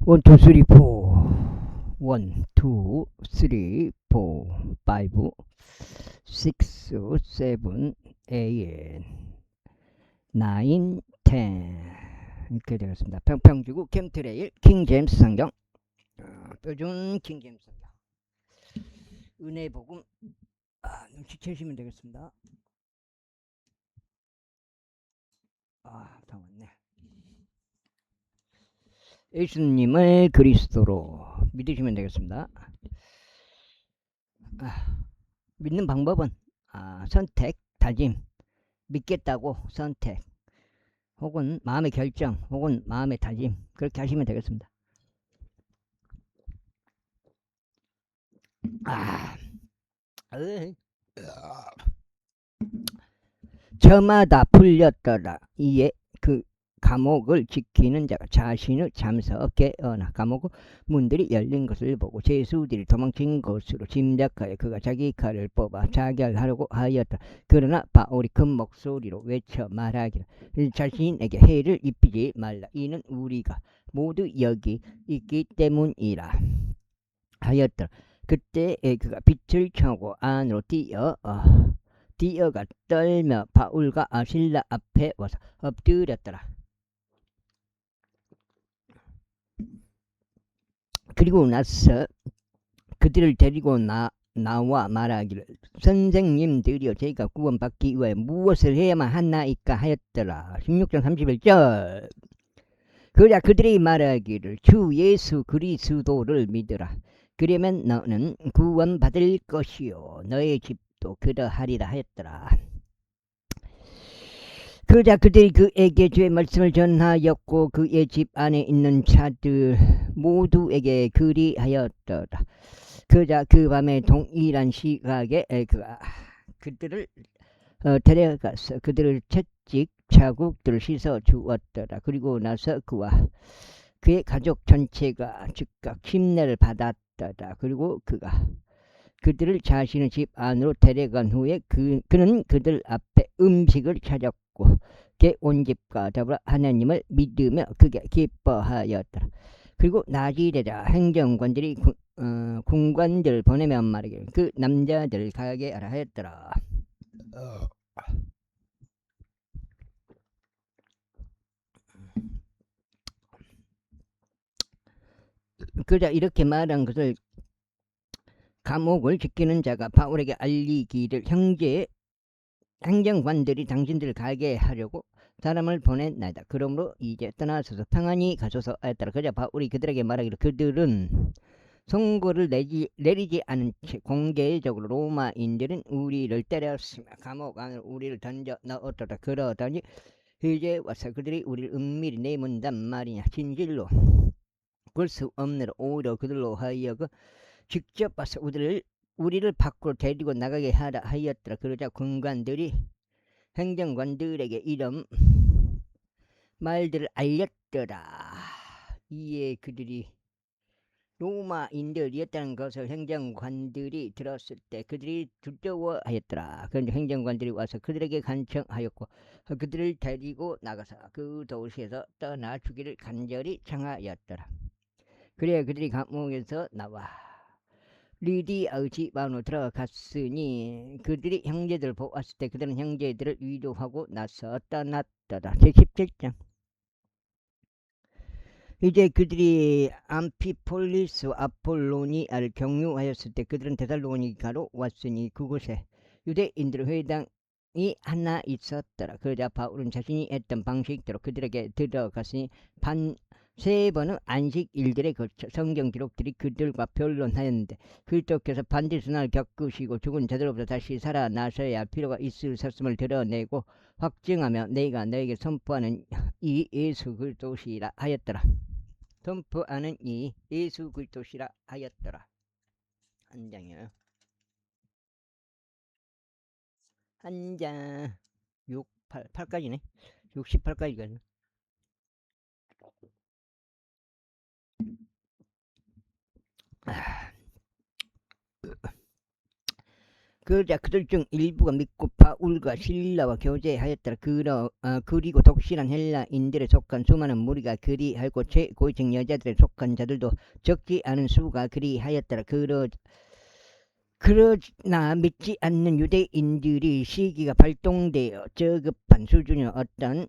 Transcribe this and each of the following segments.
원, 투, 쓰리, 포. 원, 투, 쓰리, 포, 파이브, 식스, 세븐, 에잇, 나인, 텐. 이렇게 되겠습니다. 평평지구 캠트레일 킹제임스 성경. 표준 킹제임스 성경. 은혜 복음. 눈치채시면 되겠습니다. 다 왔네. 예수님을 그리스도로 믿으시면 되겠습니다. 믿는 방법은 선택, 다짐, 믿겠다고 선택, 혹은 마음의 결정, 혹은 마음의 다짐, 그렇게 하시면 되겠습니다. 저마다 풀렸더라. 이에 그 감옥을 지키는 자가 자신을 잠서 깨어나 감옥 문들이 열린 것을 보고 죄수들이 도망친 것으로 짐작하여 그가 자기 칼을 뽑아 자결하려고 하였다. 그러나 바울이 큰 목소리로 외쳐 말하기를 자신에게 해를 입히지 말라. 이는 우리가 모두 여기 있기 때문이라 하였더라. 그때 그가 빛을 켜고 안으로 뛰어가 떨며 바울과 아실라 앞에 와서 엎드렸더라. 그리고 나서 그들을 데리고 나와 말하기를 선생님들이여 저희가 구원받기 위해 무엇을 해야만 하나이까 하였더라. 16장 31절. 그러자 그들이 말하기를 주 예수 그리스도를 믿으라. 그러면 너는 구원받을 것이요 너의 집도 그러하리라 하였더라. 그러자 그들이 그에게 주의 말씀을 전하였고 그의 집 안에 있는 자들 모두에게 그리하였더라. 그러자 그 밤에 동일한 시각에 그들을 데려가서 그들을 채찍 자국들을 씻어 주었더라. 그리고 나서 그와 그의 가족 전체가 즉각 침례를 받았더라. 그리고 그가 그들을 자신의 집 안으로 데려간 후에 그는 그들 앞에 음식을 차렸고 그 온 집과 더불어 하나님을 믿으며 그게 기뻐하였더라. 그리고 낮이 되자 행정관들이 군관들을 보내며 말하기를 그 남자들을 가게 하라 하였더라. 그자 이렇게 말한 것을 감옥을 지키는 자가 바울에게 알리기를 행정관들이 당신들을 가게 하려고 사람을 보냈나이다. 그러므로 이제 떠나서서 평안히 가소서 하였더라. 그자 바울이 그들에게 말하기를 그들은 선고를 내리지 않은 채 공개적으로 로마인들은 우리를 때렸으며 감옥 안으로 우리를 던져 넣었더라. 그러더니 이제 와서 그들이 우리를 은밀히 내문단 말이냐. 진실로 볼 수 없느라 오히려 그들로 하여금 직접 와서 우리를 밖으로 데리고 나가게 하라 하였더라. 그러자 군관들이 행정관들에게 이런 말들을 알렸더라. 이에 그들이 로마인들이었다는 것을 행정관들이 들었을 때 그들이 두려워하였더라. 그런데 행정관들이 와서 그들에게 간청하였고 그들을 데리고 나가서 그 도시에서 떠나 주기를 간절히 청하였더라. 그래야 그들이 감옥에서 나와 리디아의 집 안으로 들어갔으니 그들이 형제들을 보았을 때 그들은 형제들을 위로하고 나서 떠났더라. 제17장. 이제 그들이 암피폴리스 아폴로니아를 경유하였을 때 그들은 데살로니가로 왔으니 그곳에 유대인들의 회당이 하나 있었더라. 그러자 바울은 자신이 했던 방식대로 그들에게 들어갔으니 세 번의 안식 일들에 걸쳐 성경 기록들이 그들과 변론하였는데 그리스도께서 반드시 날 겪으시고 죽은 자들로부터 다시 살아나셔야 필요가 있으셨음을 드러내고 확증하며 내가 너에게 선포하는 이 예수 그리스도시라 하였더라. 선포하는 이 예수 그리스도시라 하였더라. 한 장이요. 한 장 8까지네. 68까지가. 그러자 그들 중 일부가 믿고 바울과 실라와 교제하였더라. 그리고 독실한 헬라인들에 속한 수많은 무리가 그리하고 최고위층 여자들에 속한 자들도 적지 않은 수가 그리하였더라. 그러나 믿지 않는 유대인들이 시기가 발동되어 저급한 수준의 어떤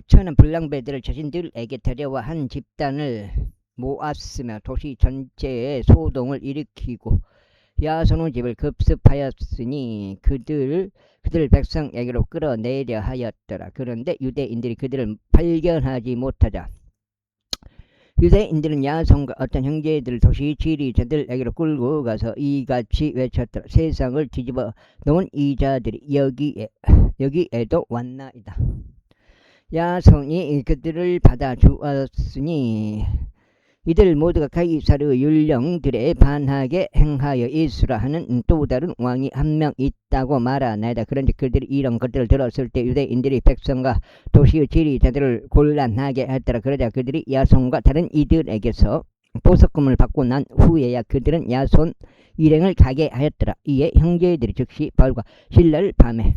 천한 불량배들을 자신들에게 데려와 한 집단을 모았으며 도시 전체에 소동을 일으키고 야손의 집을 급습하였으니 그들 백성에게로 끌어내려 하였더라. 그런데 유대인들이 그들을 발견하지 못하자 유대인들은 야손과 어떤 형제들 도시 지리자들에게로 끌고 가서 이같이 외쳤더라. 세상을 뒤집어 놓은 이 자들이 여기에도 왔나이다. 야손이 그들을 받아 주었으니 이들 모두가 가이사르 율령들에 반하게 행하여 예수라 하는 또 다른 왕이 한 명 있다고 말하나이다. 그런데 그들이 이런 것들을 들었을 때 유대인들이 백성과 도시의 지리자들을 곤란하게 했더라. 그러자 그들이 야손과 다른 이들에게서 보석금을 받고 난 후에야 그들은 야손 일행을 가게 하였더라. 이에 형제들이 즉시 바울과 실라를 밤에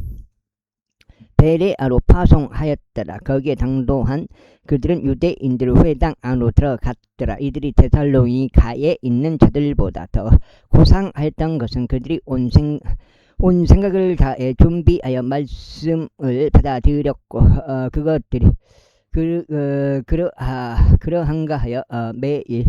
베레아로 파송하였더라. 거기에 당도한 그들은 유대인들의 회당 안으로 들어갔더라. 이들이 데살로니가에 있는 자들보다 더 고상하였던 것은 그들이 온 생각을 다해 준비하여 말씀을 받아들였고 그것들이 그러한가 하여 매일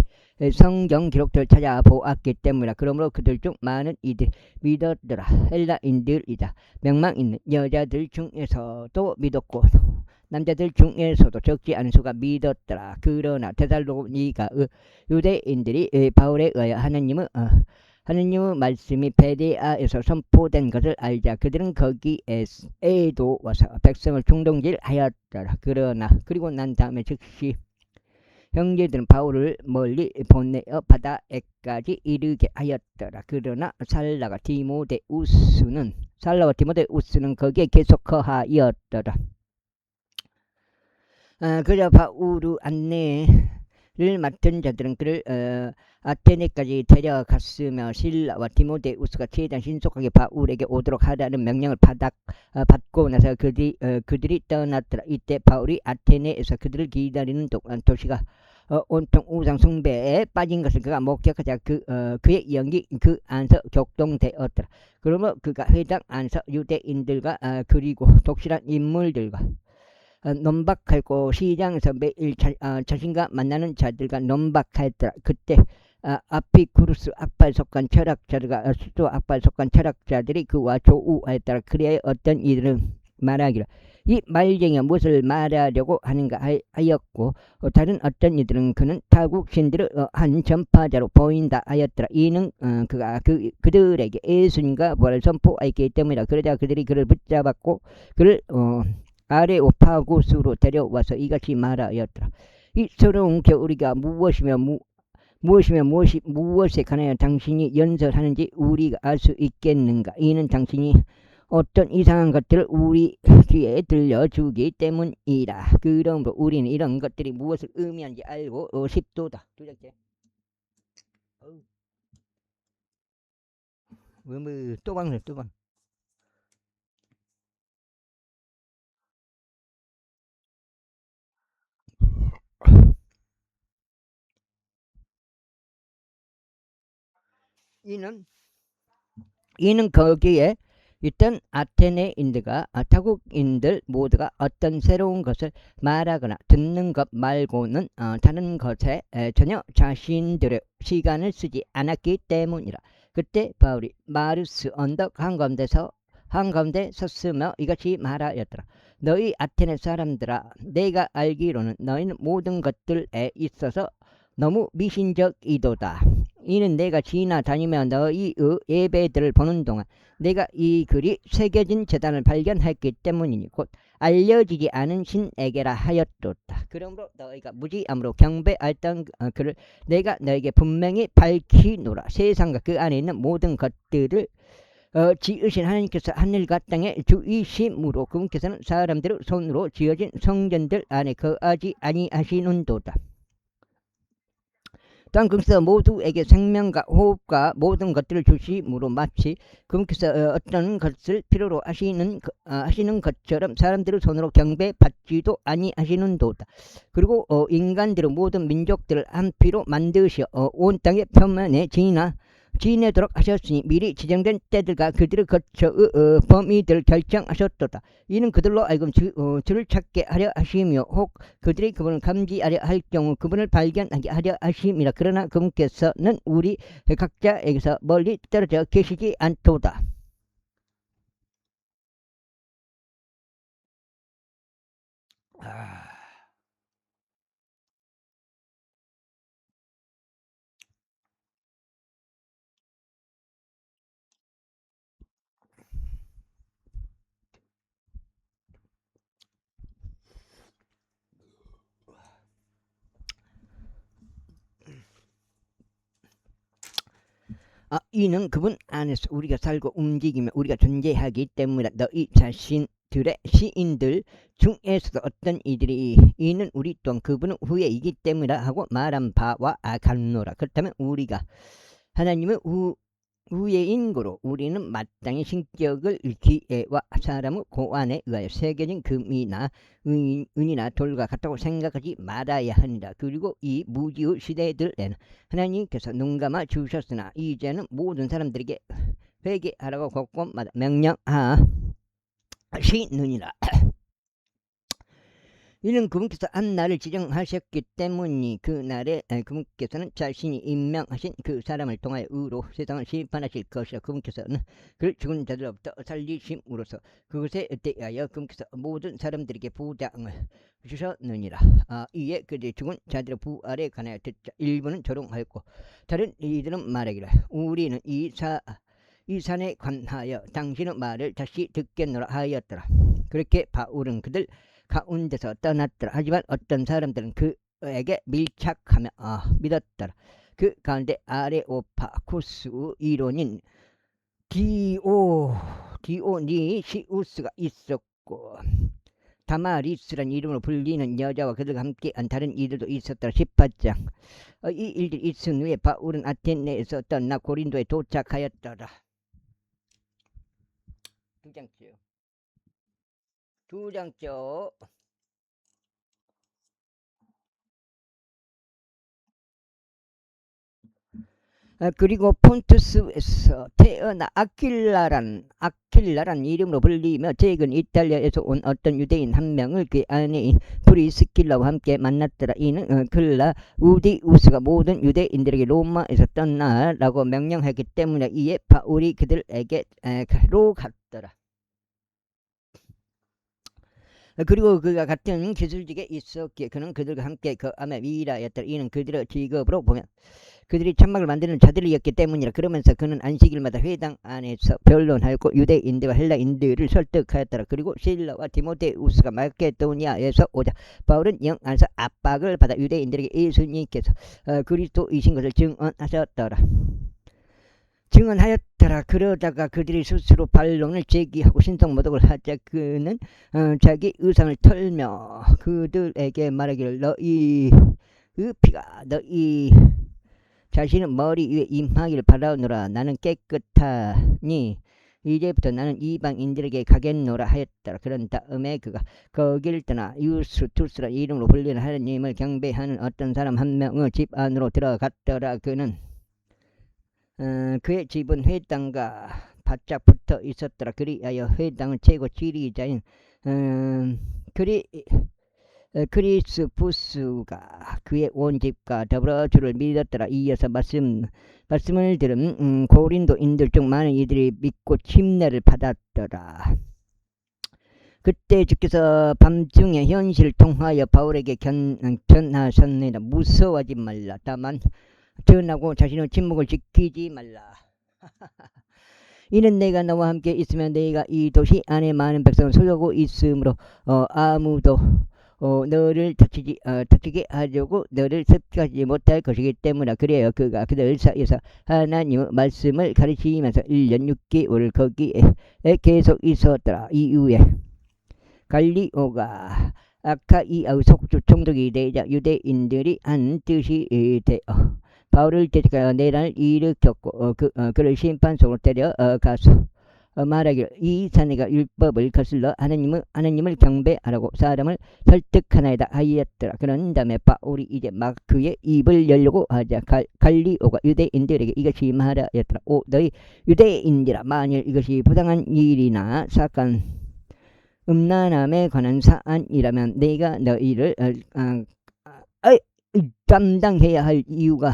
성경 기록들을 찾아보았기 때문이라. 그러므로 그들 중 많은 이들이 믿었더라. 헬라인들이다. 명망 있는 여자들 중에서도 믿었고 남자들 중에서도 적지 않은 수가 믿었더라. 그러나 데살로니가의 유대인들이 바울에 의하여 하나님의 말씀이 베레아에서 선포된 것을 알자 그들은 거기에도 와서 백성을 충동질하였더라. 그리고 난 다음에 즉시 형제들은 바울을 멀리 보내어 바다에까지 이르게 하였더라. 그러나 살라와 디모데우스는 거기에 계속 거하였더라. 그저 바울의 안내를 맡은 자들은 그를 아테네까지 데려갔으며 실라와 디모데우스가 최대한 신속하게 바울에게 오도록 하라는 명령을 받고 나서 그들이 떠났더라. 이때 바울이 아테네에서 그들을 기다리는 동안 도시가 온통 우상 숭배에 빠진 것을 그가 목격하자 그의 영이 그 안에서 격동되었더라. 그러므로 그가 회당 안에서 유대인들과 그리고 독실한 인물들과 논박하고 시장에서 매일 자신과 만나는 자들과 논박하였더라. 그때 아피쿠루스 악발 속한 철학자들과 수도 악발 속한 철학자들이 그와 조우하였더라. 그래야 어떤 이들은 말하기를 이 말쟁이가 무엇을 말하려고 하는가 하였고 다른 어떤 이들은 그는 타국 신들의 한 전파자로 보인다 하였더라. 이는 그가 그들에게 예수님과 부활을 선포하였기 때문이다. 그러자 그들이 그를 붙잡았고 그를 아레오파고스로 데려와서 이같이 말하였더라. 이 서러운 겨울이가 무엇에 관하여 당신이 연설하는지 우리가 알 수 있겠는가? 이는 당신이 어떤 이상한 것들을 우리 귀에 들려주기 때문이라. 그러므로 우리는 이런 것들이 무엇을 의미하는지 알고 싶도다. 또 방. 이는 거기에 있던 아테네인들과 타국인들 모두가 어떤 새로운 것을 말하거나 듣는 것 말고는 다른 것에 전혀 자신들의 시간을 쓰지 않았기 때문이라. 그때 바울이 마르스 언덕 한가운데 섰으며 이같이 말하였더라. 너희 아테네 사람들아, 내가 알기로는 너희는 모든 것들에 있어서 너무 미신적이도다. 이는 내가 지나다니며 너희의 예배들을 보는 동안 내가 이 글이 새겨진 제단을 발견했기 때문이니 곧 알려지지 않은 신에게라 하였도다. 그러므로 너희가 무지함으로 경배했던 글을 내가 너에게 분명히 밝히노라. 세상과 그 안에 있는 모든 것들을 지으신 하나님께서 하늘과 땅의 주이심으로 그분께서는 사람들의 손으로 지어진 성전들 안에 거하지 아니하시는도다. 또한 그래서 모두에게 생명과 호흡과 모든 것들을 주심으로 마치 그분께서 어떤 것을 필요로 하시는 것처럼 사람들의 손으로 경배받지도 아니하시는도다. 그리고 인간들의 모든 민족들을 한 피로 만드셔 온 땅의 표면에 지내도록 하셨으니 미리 지정된 때들과 그들을 거쳐 범위들을 결정하셨도다. 이는 그들로 하여금 주를 찾게 하려 하시며 혹 그들이 그분을 감지하려 할 경우 그분을 발견하게 하려 하심이라. 그러나 그분께서는 우리 각자에게서 멀리 떨어져 계시지 않도다. 이는 그분 안에서 우리가 살고 움직이며 우리가 존재하기 때문에 너희 자신들의 시인들 중에서도 어떤 이들이 이는 우리 또한 그분은 후예이기 때문이라 하고 말한 바와 같노라. 그렇다면 우리가 하나님의 후예인 고로 우리는 마땅히 신격을 기회와 사람의 고안에 의하여 새겨진 금이나 은이나 돌과 같다고 생각하지 말아야 하니라. 그리고 이 무지의 시대들에는 하나님께서 눈감아 주셨으나 이제는 모든 사람들에게 회개하라고 곳곳마다 명령하시느니라. 이는 그분께서 한 날을 지정하셨기 때문이 그 날에 그분께서는 자신이 임명하신 그 사람을 통하여 의로 세상을 심판하실 것이라. 그분께서는 그 죽은 자들로부터 살리심으로써 그것에 대하여 그분께서 모든 사람들에게 부장을 주셨느니라. 이에 그들이 죽은 자들의 부활에 관하여 듣자 일부는 조롱하였고 다른 이들은 말하기를 우리는 이 산에 관하여 당신의 말을 다시 듣겠노라 하였더라. 그렇게 바울은 그들 가운데서 떠났더라. 하지만 어떤 사람들은 그에게 밀착하며 믿었더라. 그 가운데 아레오파쿠스 이론인 디오니시우스가 있었고 다마리스란 이름으로 불리는 여자와 그들과 함께한 다른 이들도 있었더라. 18장. 이 일들이 있은 후에 바울은 아테네에서 떠나 고린도에 도착하였더라. 두 장죠. 그리고 폰투스에서 태어나 아킬라란 이름으로 불리며 최근 이탈리아에서 온 어떤 유대인 한 명을 그 아내인 프리스킬라와 함께 만났더라. 이는 클라우디우스가 모든 유대인들에게 로마에서 떠나라고 명령하기 때문에 이에 바울이 그들에게로 갔더라. 그리고 그가 같은 기술직에 있었기에 그는 그들과 함께 그 암에 미라였더라. 이는 그들의 직업으로 보면 그들이 천막을 만드는 자들이었기 때문이라. 그러면서 그는 안식일마다 회당 안에서 변론하였고 유대인들과 헬라인들을 설득하였더라. 그리고 실라와 디모데우스가 마케도니아에서 오자 바울은 영 안에서 압박을 받아 유대인들에게 예수님께서 그리스도이신 것을 증언하였더라. 그러다가 그들이 스스로 반론을 제기하고 신성모독을 하자 그는 자기 의상을 털며 그들에게 말하기를 너희 피가 너희 자신은 머리 위에 임하기를 바라오노라. 나는 깨끗하니 이제부터 나는 이방인들에게 가겠노라 하였더라. 그런 다음에 그가 거길 떠나 유스투스라 이름으로 불리는 하나님을 경배하는 어떤 사람 한 명의 집 안으로 들어갔더라. 그는 그의 집은 회당과 바짝 붙어 있었더라. 그리하여 회당의 최고 지리자인 크리스푸스가 그의 온 집과 더불어 주를 믿었더라. 이어서 말씀을 들은 고린도인들 중 많은 이들이 믿고 침례를 받았더라. 그때 주께서 밤중에 현실을 통하여 바울에게 전하셨느니라. 무서워하지 말라. 다만 전하고 자신의 침묵을 지키지 말라. 이는 내가 너와 함께 있으면 너희가 이 도시 안에 많은 백성을 소유하고 있으므로 아무도 너를 다치게 하려고 너를 습격하지 못할 것이기 때문이라. 그래요. 그가 그들 사이에서 하나님의 말씀을 가르치면서 1년 6개월을 거기에 계속 있었더라. 이후에 갈리오가 아카이아의 속주 총독이 되자 유대인들이 한 뜻이 되어 바울을 대적하여 내란을 일으켰고 그를 심판석으로 때려 가서 말하기를 이 자네가 율법을 거슬러 하나님을 경배하라고 사람을 설득하나이다 하였더라. 그런 다음에 바울이 이제 막 그의 입을 열려고 하자 갈리오가 유대인들에게 이것이 말하였더라. 너희 유대인들아, 만일 이것이 부당한 일이나 사건 음란함에 관한 사안이라면 내가 너희를 담당해야 할 이유가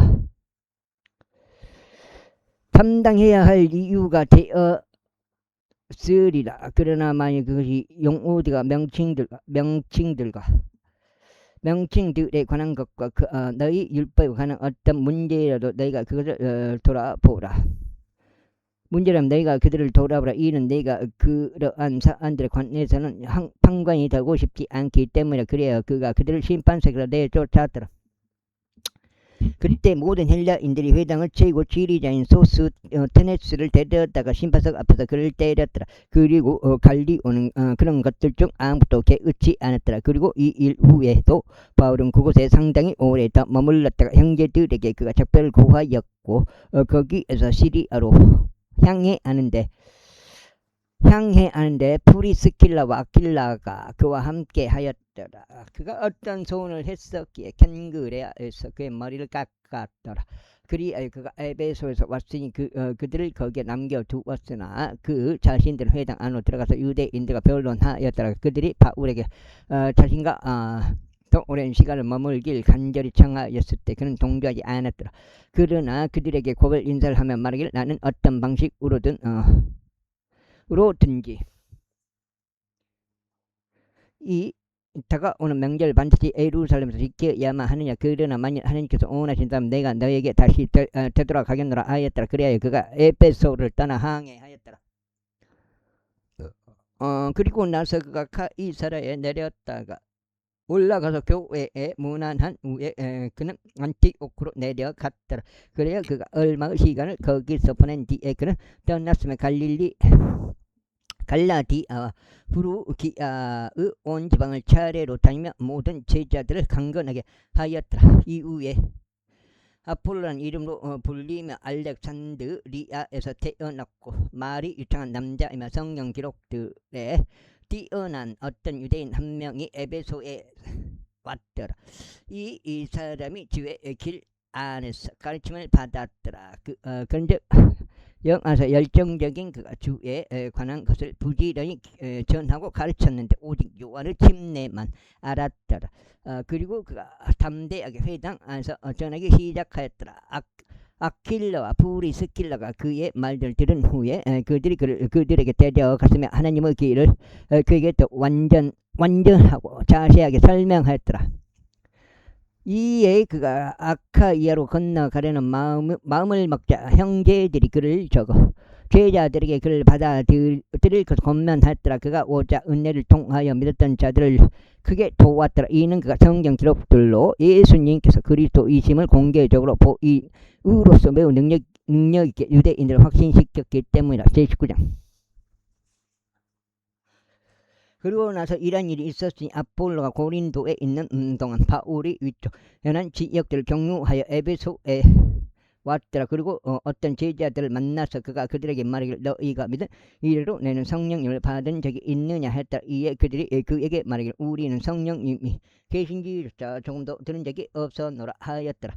되었으리라. 그러나 만일 그것이 용어들과 명칭들에 관한 것과 너희 율법에 관한 어떤 문제라도 너희가 그것을 돌아보라. 문제라면 너희가 그들을 돌아보라. 이는 내가 그러한 사안들에 관해서는 판관이 되고 싶지 않기 때문에 그래야 그가 그들을 심판석으로 내쫓았더라. 그때 모든 헬라인들이 회당을 채우고 지리자인 소스테네스를 데려다가 심판석 앞에서 그를 때렸더라. 그리고 갈리오는 그런 것들 중 아무것도 개의치 않았더라. 그리고 이 일 후에도 바울은 그곳에 상당히 오래 더 머물렀다가 형제들에게 그가 작별을 고하였고 거기에서 시리아로 향해 하는데 프리스킬라와 아킬라가 그와 함께 하였더라. 그가 어떤 소원을 했었기에 켄그레아에서 그의 머리를 깎았더라. 그리하여 그가 에베소에서 왔으니 그들을 거기에 남겨두었으나 그 자신들은 회당 안으로 들어가서 유대인들과 변론하였더라. 그들이 바울에게 자신과 더 오랜 시간을 머물길 간절히 청하였을 때 그는 동조하지 않았더라. 그러나 그들에게 고별 인사를 하며 말하기를 나는 어떤 방식으로든지 이 다가오는 명절 반드시 예루살렘에서 지켜야만 하느냐. 그러나 만일 하나님께서 원하신다면 내가 너에게 다시 되돌아가겠노라 하였더라. 그래야 그가 에베소를 떠나 항해하였더라. 그리고 나서 그가 카이사라에 내렸다가 올라가서 교회에 문안한 후에 그는 안티오크로 내려갔더라. 그래야 그가 얼마의 시간을 거기서 보낸 뒤에 그는 떠났으며 갈라디아와 부르기아의 온 지방을 차례로 다니며 모든 제자들을 강건하게 하였더라. 이후에 아폴로라는 이름으로 불리며 알렉산드리아에서 태어났고 말이 유창한 남자이며 성경 기록들에 뛰어난 어떤 유대인 한 명이 에베소에 왔더라. 이 사람이 주의 길 안에서 가르침을 받았더라. 그런즉 영아서 열정적인 그가 주에 관한 것을 부지런히 전하고 가르쳤는데 오직 요한의 침례만 알았더라. 그리고 그가 담대하게 회당 안에서 전하기 시작하였더라. 아킬라와 프리스킬라가 그의 말들을 들은 후에 그들에게 데려갔으며 하나님의 길을 그에게 또 완전하고 자세하게 설명하였더라. 이에 그가 아카이아로 건너가려는 마음을 먹자 형제들이 그를 제자들에게 그를 받아들일 것을 권면하였더라. 그가 오자 은혜를 통하여 믿었던 자들을 크게 도왔더라. 이는 그가 성경 기록들로 예수님께서 그리스도이심을 공개적으로 보이으로써 매우 능력있게 유대인들을 확신시켰기 때문이다. 제19장. 그리고 나서 이런 일이 있었으니 아폴로가 고린도에 있는 동안 바울이 위쪽 연한 지역들을 경유하여 에베소에 왔더라. 그리고 어떤 제자들을 만나서 그가 그들에게 말하기를 너희가 믿은 이래로 내는 성령님을 받은 적이 있느냐 했더라. 이에 그들이 그에게 말하기를 우리는 성령님이 계신지조차 조금도 들은 적이 없었노라 하였더라.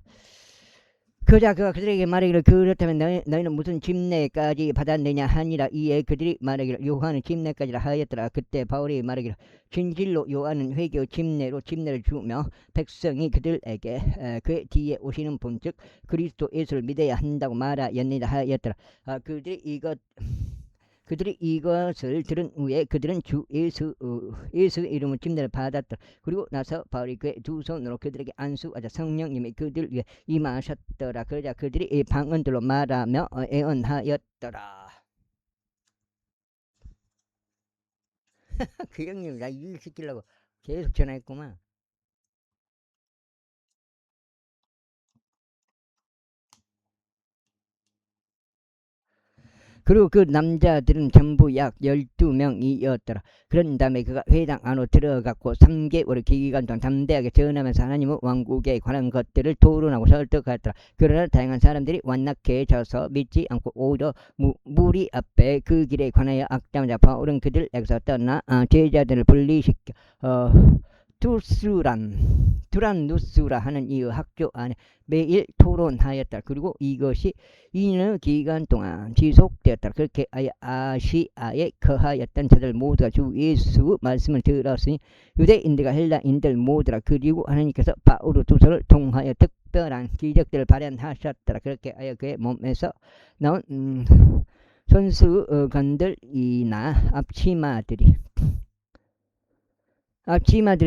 그러자 그가 그들에게 말하기를 그렇다면 너희는 무슨 침례까지 받았느냐 하니라. 이에 그들이 말하기를 요한은 침례까지라 하였더라. 그때 바울이 말하기를 진실로 요한은 회개의 침례로 침례를 주며 백성이 그들에게 그의 뒤에 오시는 분 즉 그리스도 예수를 믿어야 한다고 말하였느니라 하였더라. 그들이 이것을 들은 후에 그들은 주 예수의 이름으로 침례를 받았더라. 그리고 나서 바울이 그의 두 손으로 그들에게 안수하자 성령님이 그들 위에 임하셨더라. 그러자 그들이 이 방언들로 말하며 애언하였더라. 그 형님 나 유익시키려고 계속 전화했구만. 그리고 그 남자들은 전부 약 12명이었더라. 그런 다음에 그가 회당 안으로 들어갔고 3개월 기간 동안 담대하게 전하면서 하나님의 왕국에 관한 것들을 토론하고 설득하였더라. 그러나 다양한 사람들이 완낙해져서 믿지 않고 오히려 무리 앞에 그 길에 관하여 악담자 바울은 그들에게서 떠나 제자들을 분리시켜 두란누스라 하는 이 학교 안에 매일 토론하였다. 그리고 이것이 2년 기간 동안 지속되었다. 그렇게 아시아에 거하였던 자들 모두가 주 예수 말씀을 들었으니 유대인들과 헬라인들 모두라. 그리고 하나님께서 바울 두 손을 통하여 특별한 기적들을 발현하셨더라. 그렇게 하여 그의 몸에서 나온 손수건들이나 앞치마들이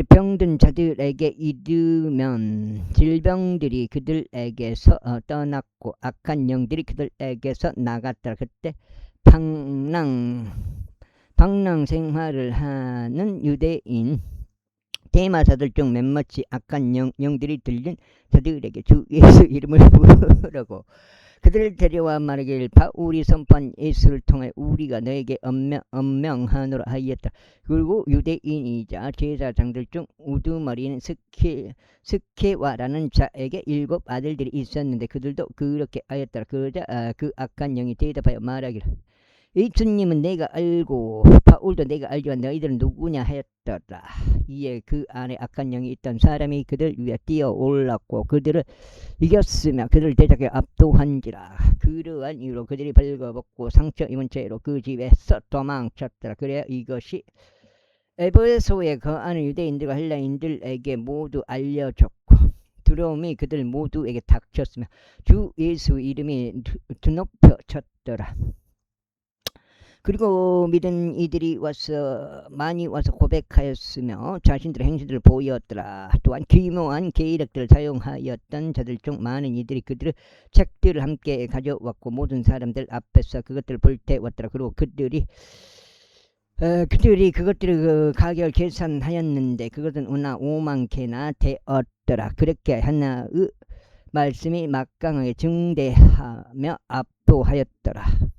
병든 자들에게 이르면 질병들이 그들에게서 떠났고 악한 영들이 그들에게서 나갔더라. 그때 방랑 생활을 하는 유대인 대마사들 중 몇몇이 악한 영들이 들린 자들에게 주 예수 이름을 부르고 그들을 데려와 말하기를 바울이 선포한 예수를 통해 우리가 너에게 엄명하노라 하였다. 그리고 유대인이자 제사장들 중 우두머리인 스케와라는 자에게 7 아들들이 있었는데 그들도 그렇게 하였더라. 그러자 그 악한 영이 대답하여 말하기를 예수님은 내가 알고 바울도 내가 알지만 너희들은 누구냐 하였더라. 이에 그 안에 악한 영이 있던 사람이 그들 위에 뛰어올랐고 그들을 이겼으며 그들을 대적해 압도한지라. 그러한 이유로 그들이 벌거벗고 상처 입은 채로 그 집에서 도망쳤더라. 그래야 이것이 에베소에 거하는 유대인들과 헬라인들에게 모두 알려졌고 두려움이 그들 모두에게 닥쳤으며 주 예수 이름이 드높여졌더라. 그리고 믿은 이들이 많이 와서 고백하였으며 자신들의 행실들을 보였더라. 또한 기묘한 계력들을 사용하였던 자들 중 많은 이들이 그들의 책들을 함께 가져왔고 모든 사람들 앞에서 그것들을 불태웠더라. 그리고 그들이 그것들을 그 가격을 계산하였는데 그것은 5만 개나 되었더라. 그렇게 하나의 말씀이 막강하게 증대하며 압도하였더라.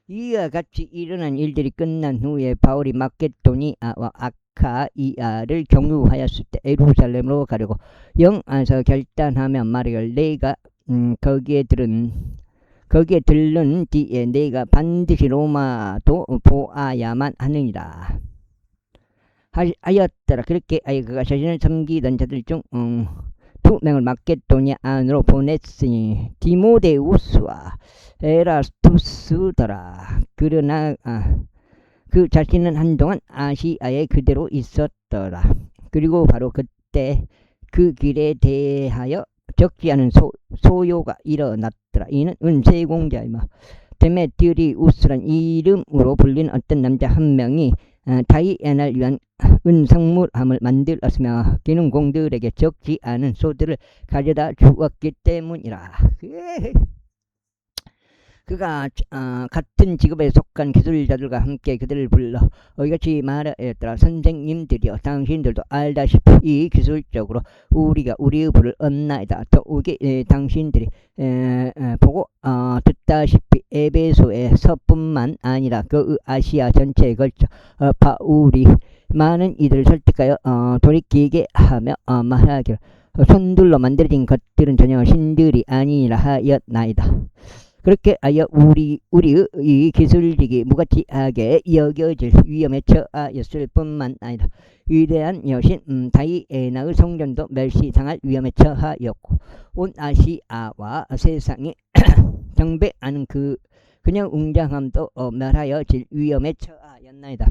이와 같이 일어난 일들이 끝난 후에 바울이 마케도니아와 아카이아를 경유하였을 때 예루살렘으로 가려고 영 안에서 결단하며 말하기를 내가 거기에 들른 뒤에 내가 반드시 로마도 보아야만 하느니라 하였더라. 그렇게 그가 자신을 섬기던 자들 중 2명을 마케도니아 안으로 보냈으니 디모데우스와 에라스투스더라. 그러나 그 자신은 한동안 아시아에 그대로 있었더라. 그리고 바로 그때 그 길에 대하여 적지 않은 소요가 일어났더라. 이는 은세공자이며 데메트리우스란 이름으로 불린 어떤 남자 한 명이 다이애나를 위한 은상물함을 만들었으며 그는 공들에게 적지 않은 소들을 가져다 주었기 때문이라. 그가 같은 직업에 속한 기술자들과 함께 그들을 불러 이같이 말하였더라. 선생님들이여 당신들도 알다시피 기술적으로 우리가 우리의 부를 얻나이다. 더욱이 당신들이 보고 듣다시피 에베소에서뿐만 아니라 그 아시아 전체에 걸쳐 바울이 많은 이들을 설득하여 돌이키게 하며 말하기를 손들로 만들어진 것들은 전혀 신들이 아니라 하였나이다. 그렇게 하여 우리의 이 기술직이 무가치하게 여겨질 위험에 처하였을 뿐만 아니라 위대한 여신 다이애나의 성전도 멸시당할 위험에 처하였고 온 아시아와 세상이 경배하는 그냥 웅장함도 멸하여질 위험에 처하였나이다.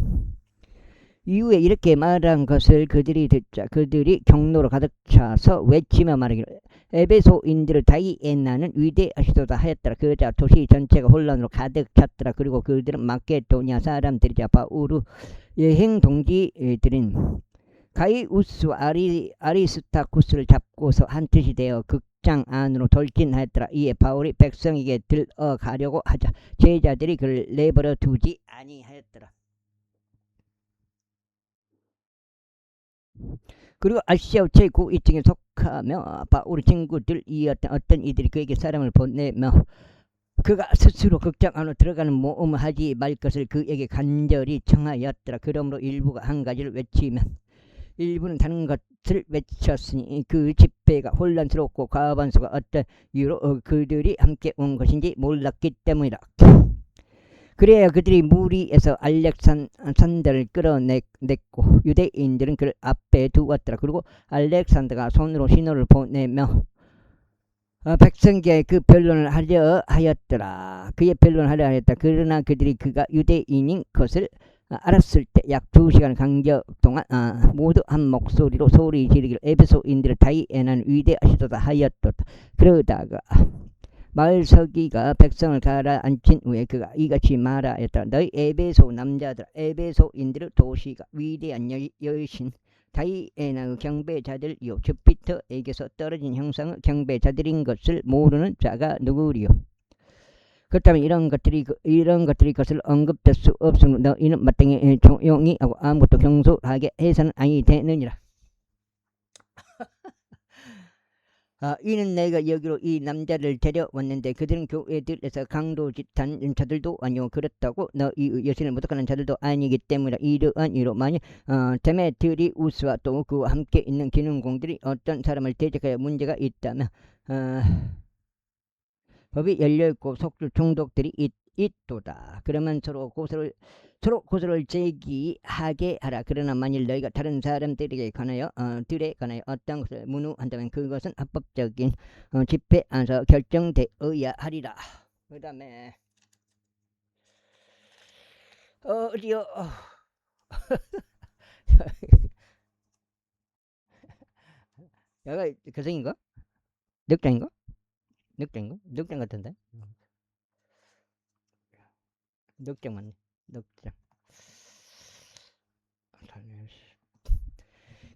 이후에 이렇게 말한 것을 그들이 듣자 그들이 경로로 가득 차서 외치며 말하기를 에베소인들을 다이애나는 위대하시도다 하였더라. 그러자 도시 전체가 혼란으로 가득 찼더라. 그리고 그들은 마케도니아 사람들이자 바울의 여행 동지들인 가이우스와 아리스타쿠스를 잡고서 한 뜻이 되어 극장 안으로 돌진하였더라. 이에 바울이 백성에게 들어가려고 하자 제자들이 그를 내버려 두지 아니하였더라. 그리고 아시아 최고 2층에 속하며 바울의 친구들이었던 어떤 이들이 그에게 사람을 보내며 그가 스스로 극장 안으로 들어가는 모험을 하지 말 것을 그에게 간절히 청하였더라. 그러므로 일부가 한 가지를 외치면 일부는 다른 것을 외쳤으니 그 집회가 혼란스럽고 과반수가 어떤 이유로 그들이 함께 온 것인지 몰랐기 때문이라. 그래야 그들이 무리에서 알렉산더를 끌어냈고 유대인들은 그를 앞에 두었더라. 그리고 알렉산더가 손으로 신호를 보내며 백성에게 그 변론을 하려 하였더라. 그의 변론을 하려 하였다. 그러나 그들이 그가 유대인인 것을 알았을 때 약 2시간 간격 동안 모두 한 목소리로 소리 지르기를 에베소인들을 다이애나는 위대하시도다 하였도다. 그러다가 마을 서기가 백성을 가라앉힌 후에 그가 이같이 말하였다. 너희 에베소 남자들, 에베소인들의 도시가 위대한 여신 다이애나의 경배자들이요 주피터에게서 떨어진 형상의 경배자들인 것을 모르는 자가 누구리요? 그렇다면 이런 것들이 것을 언급될 수 없으므로 너희는 마땅히 조용히 하고 아무것도 경솔하게 해서는 아니 되느니라. 이는 내가 여기로 이 남자를 데려왔는데 그들은 교회들에서 강도짓한 자들도 아니요 그렇다고 너희 여신을 모독하는 자들도 아니기 때문이라. 이러한 이로 만일 데메트리우스와 또 그와 함께 있는 기능공들이 어떤 사람을 대적하여 문제가 있다면 법이 열려있고 속주 총독들이 있도다. 그러면 서로 고소를 제기하게 하라. 그러나 만일 너희가 다른 사람들에게 관하여 어떤 것을 문의한다면 그것은 합법적인 집회 안에서 결정되어야 하리라. 그 다음에 어디요? 여기가 교생인가? 늑장인가? 늑장 같은데? 늑장 맞네. 늑장.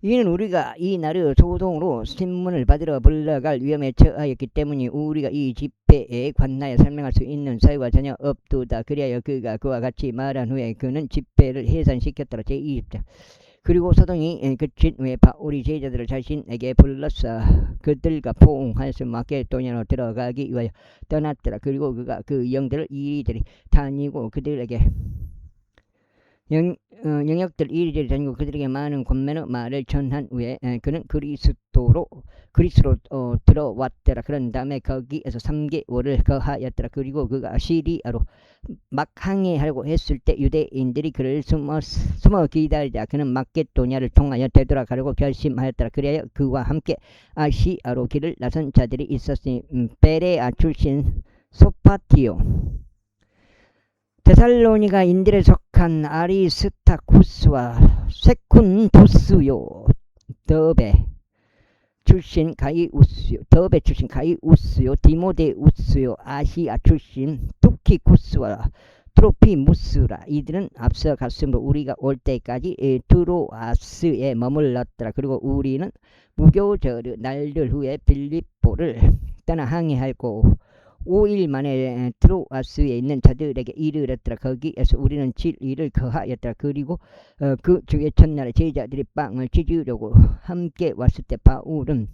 이는 우리가 이 날의 소동으로 신문을 받으러 불러갈 위험에 처하였기 때문에 우리가 이 집회에 관하여 설명할 수 있는 사유가 전혀 없도다. 그리하여 그가 그와 같이 말한 후에 그는 집회를 해산시켰더라. 제20장. 그리고 소동이 그친 후에 바울이 제자들을 자신에게 불러서 그들과 포옹하여서 마게도냐로 들어가기 위하여 떠났더라. 그리고 그가 그 영들을 이리저리 다니고 그들에게 영역들 이리저리 다니고 그들에게 많은 권면의 말을 전한 후에 그는 그리스로 들어왔더라. 그런 다음에 거기에서 3개월을 거하였더라. 그리고 그가 시리아로 막 항해하려고 했을 때 유대인들이 그를 숨어 기다리자 그는 마게도냐를 통하여 되돌아가려고 결심하였더라. 그래야 그와 함께 아시아로 길을 나선 자들이 있었으니 베레아 출신 소파티오, 데살로니가인들에 속한 아리스타쿠스와 세쿤두스요, 더베 출신 가이우스요, 디모데우스요, 아시아 출신 투키쿠스와 트로피무스라. 이들은 앞서 갔으므로 우리가 올 때까지 트로아스에 머물렀더라. 그리고 우리는 무교절의 날들 후에 빌립보를 떠나 항해하고 5일 만에 트로아스에 있는 자들에게 이르렀더라. 거기에서 우리는 7일을 거하였더라. 그리고 그 주의 첫날에 제자들이 빵을 찢으려고 함께 왔을 때 바울은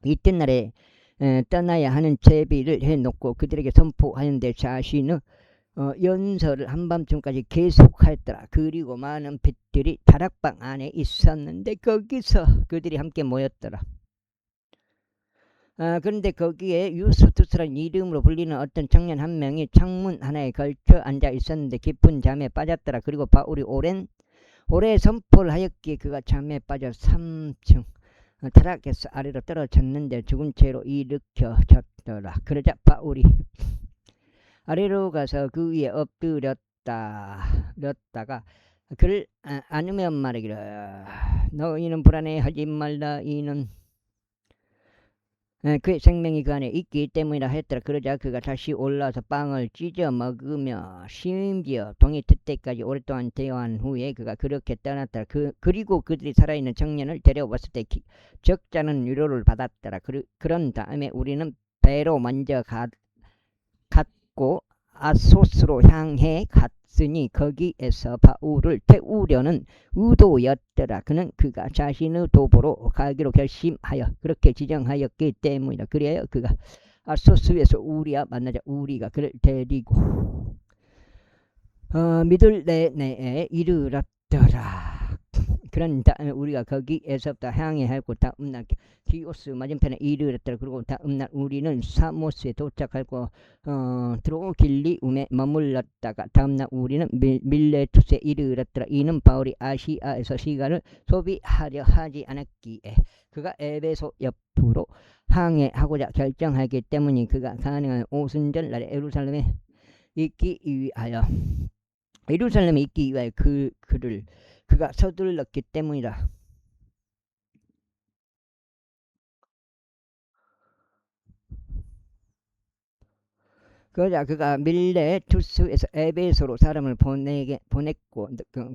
이튿날에 떠나야 하는 채비를 해놓고 그들에게 선포하는데 자신의 연설을 한밤중까지 계속하였더라. 그리고 많은 빛들이 다락방 안에 있었는데 거기서 그들이 함께 모였더라. 그런데 거기에 유스투스라는 이름으로 불리는 어떤 청년 한 명이 창문 하나에 걸쳐 앉아 있었는데 깊은 잠에 빠졌더라. 그리고 바울이 오래 선포를 하였기에 그가 잠에 빠져 3층 타락에서 아래로 떨어졌는데 죽은 채로 일으켜졌더라. 그러자 바울이 아래로 가서 그 위에 엎드렸다가 그를 안으며 말하기를 너희는 불안해하지 말라. 이는 그의 생명이 그 안에 있기 때문이라 했더라. 그러자 그가 다시 올라와서 빵을 찢어 먹으며 심지어 동이 틀 때까지 오랫동안 대화한 후에 그가 그렇게 떠났더라. 그리고 그들이 살아있는 청년을 데려왔을 때 적잖은 위로를 받았더라. 그런 다음에 우리는 배로 먼저 갔고 아소스로 향해 갔으니 거기에서 바울을 태우려는 의도였더라. 그는 그가 자신의 도보로 가기로 결심하여 그렇게 지정하였기 때문이다. 그래야 그가 아소스에서 우리와 만나자. 우리가 그를 데리고 믿을 내에 이르렀더라. 그런 다음에 우리가 거기에서부터 향해 하고 다음날 기오스 맞은편에 이르렀더라. 그리고 다음날 우리는 사모스에 도착하고 드로길리움에 머물렀다가 다음날 우리는 밀레투스에 이르렀더라. 이는 바울이 아시아에서 시간을 소비하려 하지 않았기에 그가 에베소 옆으로 항해하고자 결정하기 때문에 그가 가능한 오순절 날에 예루살렘에 있기 위하여 그가 서둘렀기 때문이다. 그러자 그가 밀레투스에서 에베소로 사람을 보냈고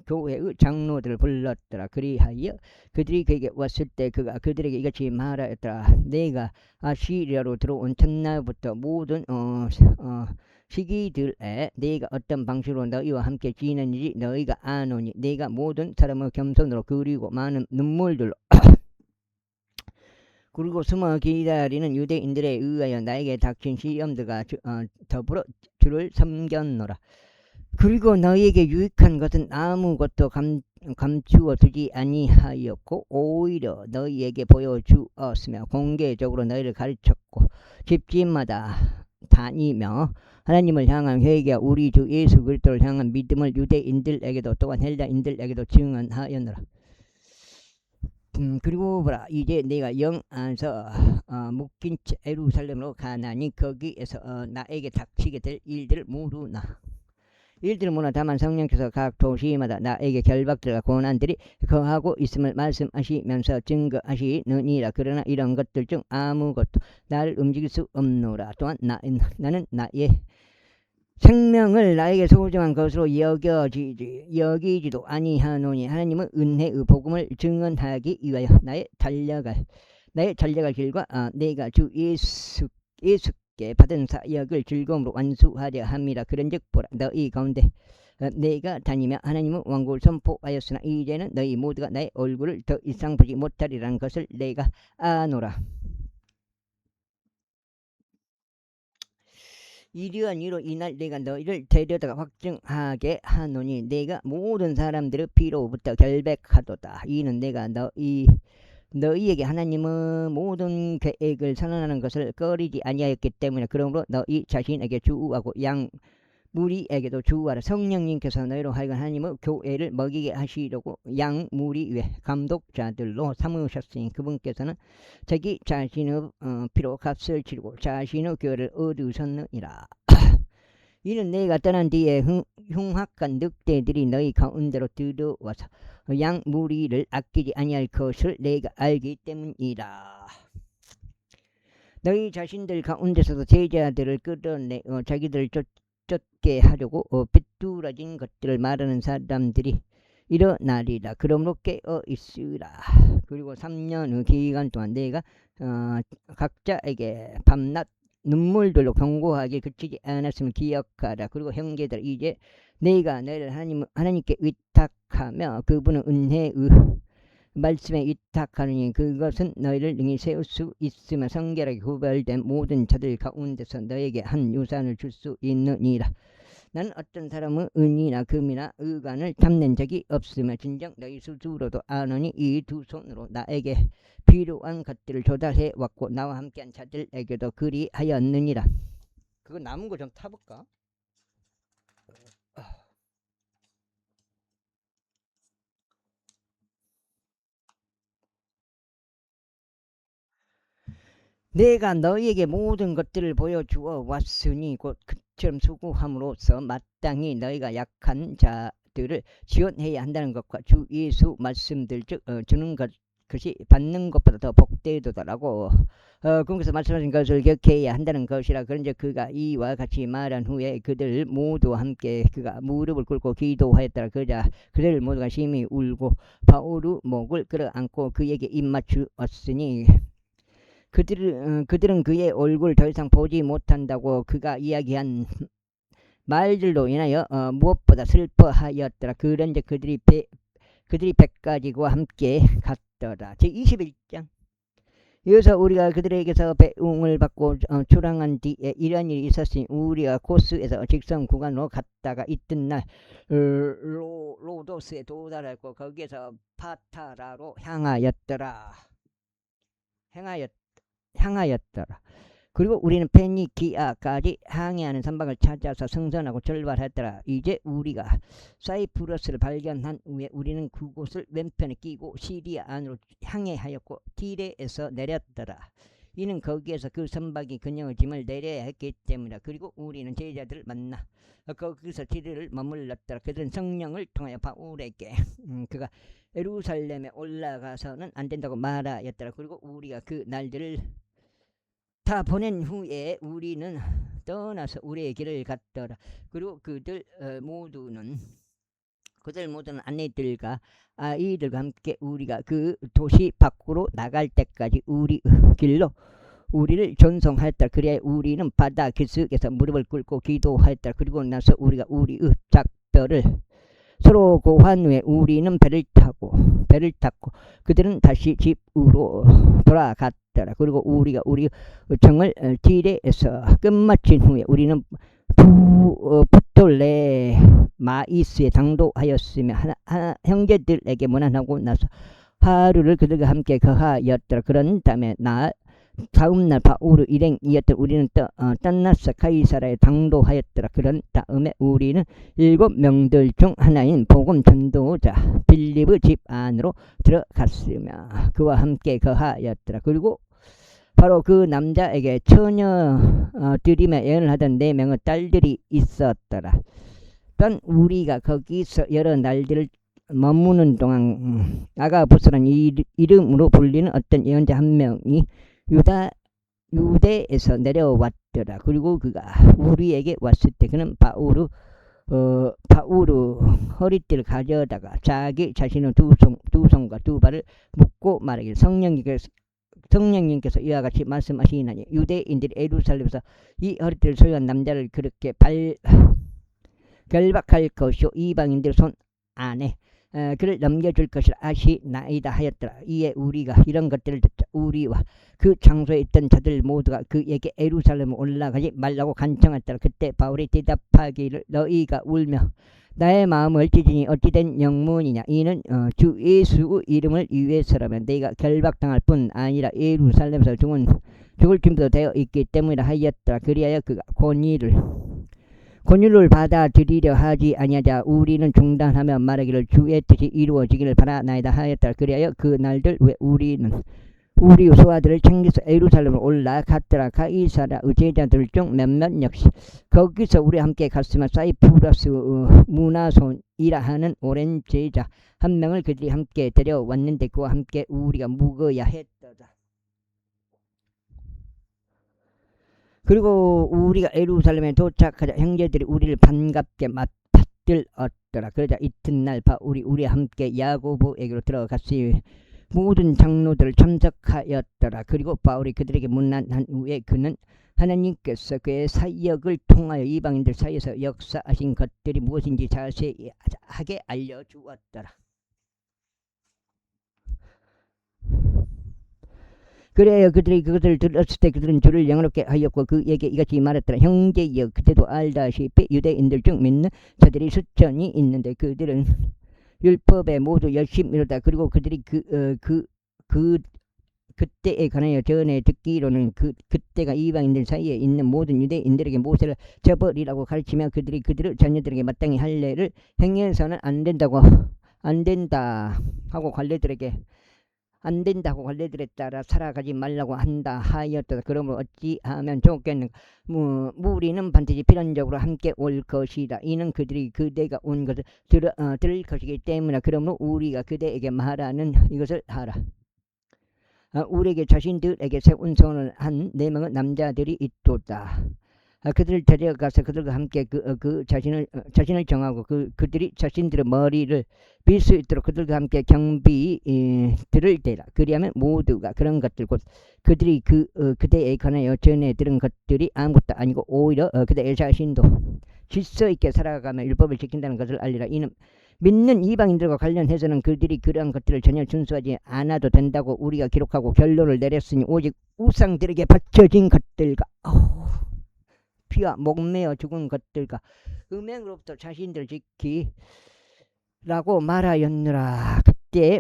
교회의 장로들을 불렀더라. 그리하여 그들이 그에게 왔을 때 그가 그들에게 이같이 말하였더라. 내가 아시리아로 들어온 첫날부터 모든 시기들에 네가 어떤 방식으로 너희와 함께 지내는지 너희가 아노니 네가 모든 사람을 겸손으로 그리고 많은 눈물들로 그리고 숨어 기다리는 유대인들에 의하여 나에게 닥친 시험들과 더불어 주를 섬겼노라. 그리고 너희에게 유익한 것은 아무것도 감추어 두지 아니하였고 오히려 너희에게 보여주었으며 공개적으로 너희를 가르쳤고 집집마다 다니며 하나님을 향한 회개와 우리 주 예수 그리스도를 향한 믿음을 유대인들에게도 또한 헬라인들에게도 증언하였노라. 그리고 보라 이제 내가 영 안에서 묶인 채 예루살렘으로 가나니 거기에서 나에게 닥치게 될 일들을 모르나 다만 성령께서 각 도시마다 나에게 결박들과 고난들이 거하고 있음을 말씀하시면서 증거하시느니라. 그러나 이런 것들 중 아무것도 나를 움직일 수 없노라. 또한 나는 나의 생명을 나에게 소중한 것으로 여기지도 아니하노니 하나님은 은혜의 복음을 증언하기 위하여 나의 달려갈 길과 내가 주 예수께 받은 사역을 즐거움으로 완수하려 함이라. 그런즉 보라 너희 가운데 내가 다니며 하나님은 왕국을 선포하였으나 이제는 너희 모두가 나의 얼굴을 더 이상 보지 못하리라는 것을 내가 아노라. 이러한 이로 이날 내가 너희를 데려다가 확증하게 하노니 내가 모든 사람들의 피로부터 결백하도다. 이는 내가 너희에게 하나님은 모든 계획을 선언하는 것을 꺼리지 아니하였기 때문에 그러므로 너희 자신에게 주우하고 무리에게도 주우하라. 성령님께서 너희로 하여금 하나님의 교회를 먹이게 하시려고 무리 외 감독자들로 삼으셨으니 그분께서는 자기 자신의 피로 값을 치르고 자신의 교회를 얻으셨느니라. 이는 내가 떠난 뒤에 흉악한 늑대들이 너희 가운데로 들어와서 무리를 아끼지 아니할 것을 내가 알기 때문이라. 너희 자신들 가운데서도 제자들을 끌어내어 자기들을 쫓게 하려고 삐뚤어진 것들을 말하는 사람들이 일어나리라. 그러므로 깨어 있으라. 그리고 3년의 기간 동안 내가 각자에게 밤낮 눈물들로 경고하기 그치지 않았음을 기억하라. 그리고 형제들 이제 내가 너희를 하나님께 위탁하며 그분은 은혜의 말씀에 위탁하느니 그것은 너희를 능히 세울 수 있으며 성결하게 구별된 모든 자들 가운데서 너에게 한 유산을 줄 수 있느니라. 나는 어떤 사람의 은이나 금이나 의관을 탐낸 적이 없으며 진정 너희 스스로도 아노니 이 두 손으로 나에게 필요한 것들을 조달해 왔고 나와 함께한 자들에게도 그리하였느니라. 그거 남은 거 좀 타볼까? 내가 너희에게 모든 것들을 보여주어 왔으니 곧 그처럼 수고함으로써 마땅히 너희가 약한 자들을 지원해야 한다는 것과 주 예수 말씀들 즉 주는 것이 받는 것보다 더 복되도다라고 그분께서 말씀하신 것을 기억해야 한다는 것이라. 그런즉 그가 이와 같이 말한 후에 그들 모두와 함께 그가 무릎을 꿇고 기도하였더라. 그러자 그들 모두가 심히 울고 바울의 목을 끌어안고 그에게 입맞추었으니 그들은 그의 얼굴을 더 이상 보지 못한다고 그가 이야기한 말들로 인하여 무엇보다 슬퍼하였더라. 그런즉 그들이 백가지고 함께 갔더라. 제21장 이어서 우리가 그들에게서 배웅을 받고 출항한 뒤에 이런 일이 있었으니 우리가 코스에서 직선 구간으로 갔다가 이튿날 로도스에 도달했고 거기에서 파타라로 향하였더라. 그리고 우리는 페니키아까지 항해하는 선박을 찾아서 승선하고 출발했더라. 이제 우리가 사이프러스를 발견한 후에 우리는 그곳을 왼편에 끼고 시리아 안으로 항해하였고 티레에서 내렸더라. 이는 거기에서 그 선박이 그녀의 짐을 내려야 했기 때문이다. 그리고 우리는 제자들을 만나 거기서 티레를 머물렀더라. 그들은 성령을 통하여 바울에게 그가 예루살렘에 올라가서는 안 된다고 말하였더라. 그리고 우리가 그 날들을 다 보낸 후에 우리는 떠나서 우리의 길을 갔더라. 그리고 그들 모두는 아내들과 아이들과 함께 우리가 그 도시 밖으로 나갈 때까지 우리 길로 우리를 존송하였다. 그래야 우리는 바다 기슭에서 무릎을 꿇고 기도하였다. 그리고 나서 우리가 우리의 작별을 서로 고한 후에 우리는 배를 탔고 그들은 다시 집으로 돌아갔더라. 그리고 우리가 우리 정을 티레에서 끝마친 후에 우리는 부톨레마이스에 당도하였으며 형제들에게 문안하고 나서 하루를 그들과 함께 거하였더라. 그런 다음날 바울의 일행이었던 우리는 떠나서 가이사라에 당도하였더라. 그런 다음에 우리는 7명들 중 하나인 복음 전도자 빌립의 집 안으로 들어갔으며 그와 함께 거하였더라. 그리고 바로 그 남자에게 처녀들이며 예언을 하던 4명의 딸들이 있었더라. 또한 우리가 거기서 여러 날들을 머무는 동안 아가부스라는 이름으로 불리는 어떤 예언자 한 명이 유대에서 내려왔더라. 그리고 그가 우리에게 왔을 때 그는 바울의 허리띠를 가져다가 자기 자신의 두 손과 두 발을 묶고 말하기를 성령님께서 이와 같이 말씀하시나니 유대인들이 예루살렘에서 이 허리띠를 소유한 남자를 그렇게 결박할 것이요 이방인들 손 안에 그를 넘겨줄 것을 아시나이다 하였더라. 이에 우리가 이런 것들을 듣자 우리와 그 장소에 있던 자들 모두가 그에게 예루살렘에 올라가지 말라고 간청했더라. 그때 바울이 대답하기를 너희가 울며 나의 마음을 찢으니 어찌된 영문이냐. 이는 주 예수의 이름을 위해서라면 너희가 결박당할 뿐 아니라 예루살렘에서 죽을 준비도 되어 있기 때문이라 하였더라. 그리하여 그가 권유를 받아들이려 하지 아니하자 우리는 중단하며 말하기를 주의 뜻이 이루어지기를 바라나이다 하였더라. 그리하여 그 날들 후에 우리는 우리 소아들을 챙겨서 예루살렘으로 올라갔더라. 가이사라의 제자들 중 몇몇 역시 거기서 우리와 함께 갔으며 사이프러스 무나손이라 하는 오랜 제자 한 명을 그들이 함께 데려왔는데 그와 함께 우리가 묵어야 했더라. 그리고 우리가 예루살렘에 도착하자 형제들이 우리를 반갑게 맞받들었더라. 그러자 이튿날 바울이 우리와 함께 야고보에게로 들어갔으니 모든 장로들을 참석하였더라. 그리고 바울이 그들에게 문안한 후에 그는 하나님께서 그의 사역을 통하여 이방인들 사이에서 역사하신 것들이 무엇인지 자세하게 알려주었더라. 그래요. 그들이 그것을 들었을 때 그들은 주를 영화롭게 하였고 그에게 이같이 말했더라. 형제여 그때도 알다시피 유대인들 중 믿는 자들이 수천이 있는데 그들은 율법에 모두 열심히 이루다. 그리고 그들이 그때에 관하여 전에 듣기로는 그때가 이방인들 사이에 있는 모든 유대인들에게 모세를 저버리라고 가르치며 그들의 자녀들에게 마땅히 할례를 행해서는 안 된다 하고 관례들에 따라 살아가지 말라고 한다 하였다. 그러므로 어찌하면 좋겠는가. 우리는 반드시 필연적으로 함께 올 것이다. 이는 그들이 그대가 온 것을 들을 것이기 때문이다. 그러므로 우리가 그대에게 말하는 이것을 하라. 우리에게 자신들에게 세운 선을 한 4명의 남자들이 있도다. 그들을 데려가서 그들과 함께 자신을 정하고 그들이 자신들의 머리를 빌 수 있도록 그들과 함께 경비들을 대라. 그리하면 모두가 그런 것들 곧 그들이 그대에 관하여 전에 들은 것들이 아무것도 아니고 오히려 그대 자신도 질서 있게 살아가며 율법을 지킨다는 것을 알리라. 이는 믿는 이방인들과 관련해서는 그들이 그러한 것들을 전혀 준수하지 않아도 된다고 우리가 기록하고 결론을 내렸으니 오직 우상들에게 바쳐진 것들과 피와 목매어 죽은 것들과 음행으로부터 자신들을 지키라고 말하였느라. 그때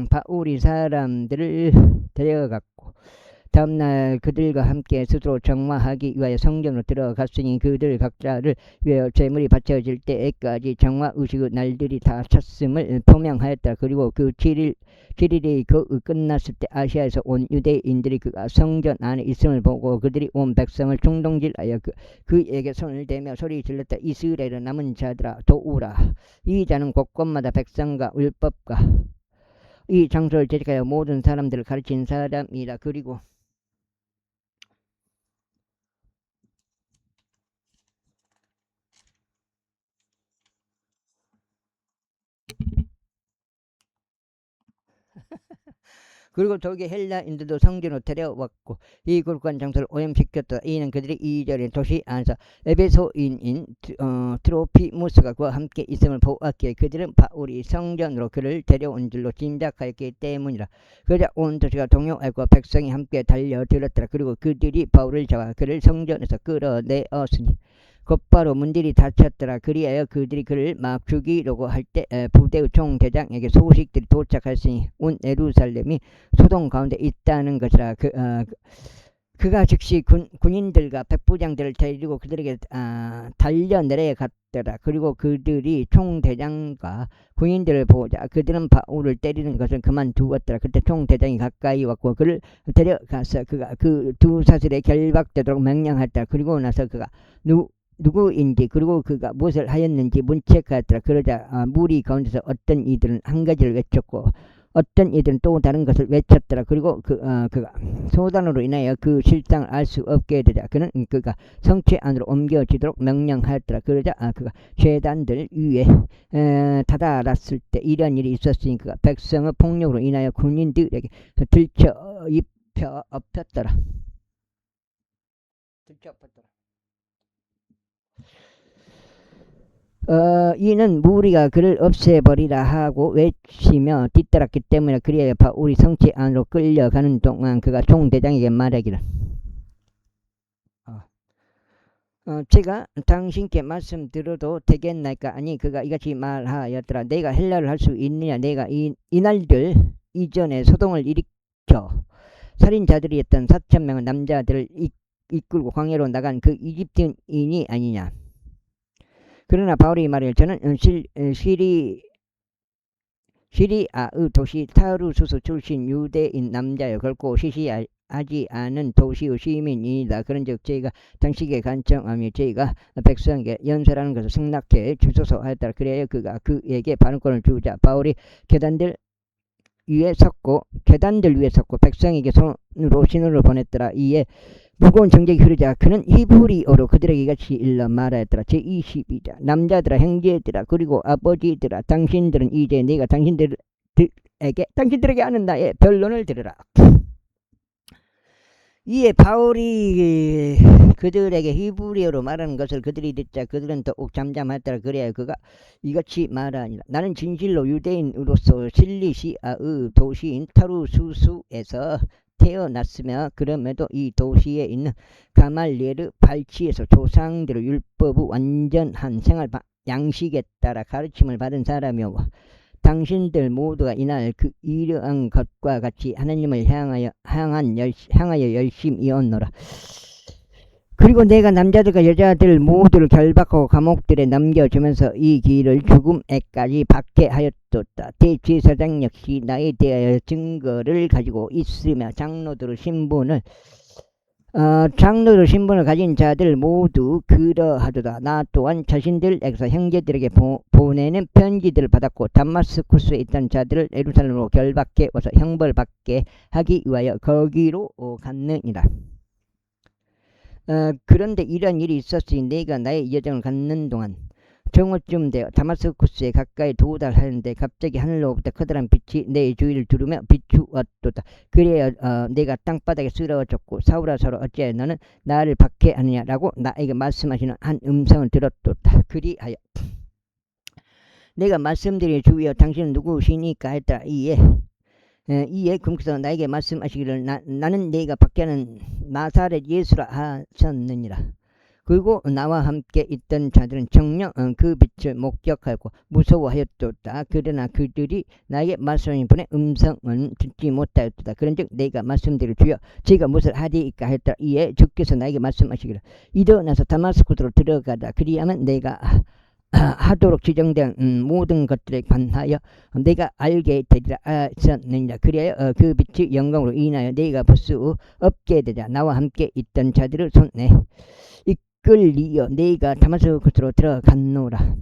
바울이 사람들을 데려갔고 다음날 그들과 함께 스스로 정화하기 위하여 성전으로 들어갔으니 그들 각자를 위하여 제물이 바쳐질 때까지 정화 의식의 날들이 다 찼음을 표명하였다. 그리고 그 7일이 끝났을 때 아시아에서 온 유대인들이 그가 성전 안에 있음을 보고 그들이 온 백성을 충동질하여 그에게 손을 대며 소리 질렀다. 이스라엘의 남은 자들아 도우라. 이 자는 곳곳마다 백성과 율법과 이 장소를 제작하여 모든 사람들을 가르친 사람이라. 그리고 독일 헬라인들도 성전으로 데려왔고 이 거룩한 장소를 오염시켰다. 이는 그들이 이전에 도시 안에서 에베소인인 트로피무스가 그와 함께 있음을 보았기에 그들은 바울이 성전으로 그를 데려온 줄로 짐작하였기 때문이라. 그러자 온 도시가 동요하고 백성이 함께 달려들었더라. 그리고 그들이 바울을 잡아 그를 성전에서 끌어내었으니 곧바로 문들이 닫혔더라. 그리하여 그들이 그를 막 죽이려고 할 때 부대의 총대장에게 소식들이 도착했으니 온 예루살렘이 소동 가운데 있다는 것이라. 그가 즉시 군인들과 백부장들을 데리고 그들에게 달려내려갔더라. 그리고 그들이 총대장과 군인들을 보자 그들은 바울을 때리는 것을 그만두었더라. 그때 총대장이 가까이 왔고 그를 데려가서 그가 그 두 사슬에 결박되도록 명령했다. 그리고 나서 그가 누구인지 그리고 그가 무엇을 하였는지 문책하였더라. 그러자 무리 가운데서 어떤 이들은 한 가지를 외쳤고 어떤 이들은 또 다른 것을 외쳤더라. 그리고 그가 소단으로 인하여 그 실상을 알 수 없게 되자 그가 성체 안으로 옮겨지도록 명령하였더라. 그러자 그가 제단들 위에 다다랐을 때 이런 일이 있었으니 그가 백성의 폭력으로 인하여 군인들에게 들쳐 엎었더라. 이는 무리가 그를 없애버리라 하고 외치며 뒤따랐기 때문에 그리하여 바울이 성체 안으로 끌려가는 동안 그가 총대장에게 말하기를 제가 당신께 말씀드려도 되겠나이까? 아니 그가 이같이 말하였더라. 내가 헬라를 할 수 있느냐? 내가 이날들 이전에 소동을 일으켜 살인자들이었던 4,000명의 남자들을 이끌고 광야로 나간 그 이집트인이 아니냐? 그러나 바울이 말하여 저는 시리아의 도시 타르수스 출신 유대인 남자여 결코 시시하지 않은 도시의 시민이다. 그런즉 제가 당시에 간청하며 제가 백성에게 연설하는 것을 승낙해 주소서 하였더라. 그래야 그가 그에게 발언권을 주자 바울이 계단들 위에 섰고 백성에게 손으로 신호를 보냈더라. 이에 무거운 정적이 흐르자 그는 히브리어로 그들에게 이같이 일러 말하였더라. 제22자 남자들아 형제들아 그리고 아버지들아 당신들은 이제 내가 당신들에게 하는 나의 변론을 들으라. 이에 바울이 그들에게 히브리어로 말하는 것을 그들이 듣자 그들은 더욱 잠잠하였더라. 그래야 그가 이같이 말하니라. 나는 진실로 유대인으로서 실리시아의 도시인 타르수스에서 태어났으며 그럼에도 이 도시에 있는 가말리엘의 발치에서 조상들의 율법의 완전한 생활 양식에 따라 가르침을 받은 사람이오. 당신들 모두가 이날 이러한 것과 같이 하나님을 향하여 열심히 얻노라. 그리고 내가 남자들과 여자들 모두를 결박하고 감옥들에 넘겨주면서 이 길을 죽음에까지 박해하였도다. 대제사장 역시 나에 대하여 증거를 가지고 있으며 장로들의 신분을 가진 자들 모두 그러하도다. 나 또한 자신들에게서 형제들에게 보내는 편지들을 받았고 다마스쿠스에 있던 자들을 예루살렘으로 결박해 와서 형벌받게 하기 위하여 거기로 갔느니라. 그런데 이런 일이 있었으니 내가 나의 여정을 갖는 동안 정오쯤 되어 다마스쿠스에 가까이 도달하는데 갑자기 하늘로부터 커다란 빛이 내 주위를 두르며 비추었도다. 그래야 내가 땅바닥에 쓰러졌고 사울아 사울아 어찌하여 너는 나를 박해하느냐라고 나에게 말씀하시는 한 음성을 들었도다. 그리하여 내가 말씀드린 주여 당신은 누구시니까 했더라. 이에 그분께서 나에게 말씀하시기를 나는 네가 밖에는 나사렛 예수라 하셨느니라. 그리고 나와 함께 있던 자들은 정녕 그 빛을 목격하고 무서워하였도다. 그러나 그들이 나에게 말씀하신 분의 음성은 듣지 못하였도다. 그런즉 내가 말씀드릴 주여 제가 무엇을 하리이까 했더라. 이에 주께서 나에게 말씀하시기를 일어나서 다마스쿠스로 들어가다. 그리하면 내가 하도록 지정된 모든 것들에 관하여 내가 알게 되리라 하셨느니라. 그리하여 그 빛이 영광으로 인하여 내가 볼 수 없게 되자 나와 함께 있던 자들을 손에 이끌리어 내가 다마스쿠스로 들어갔노라.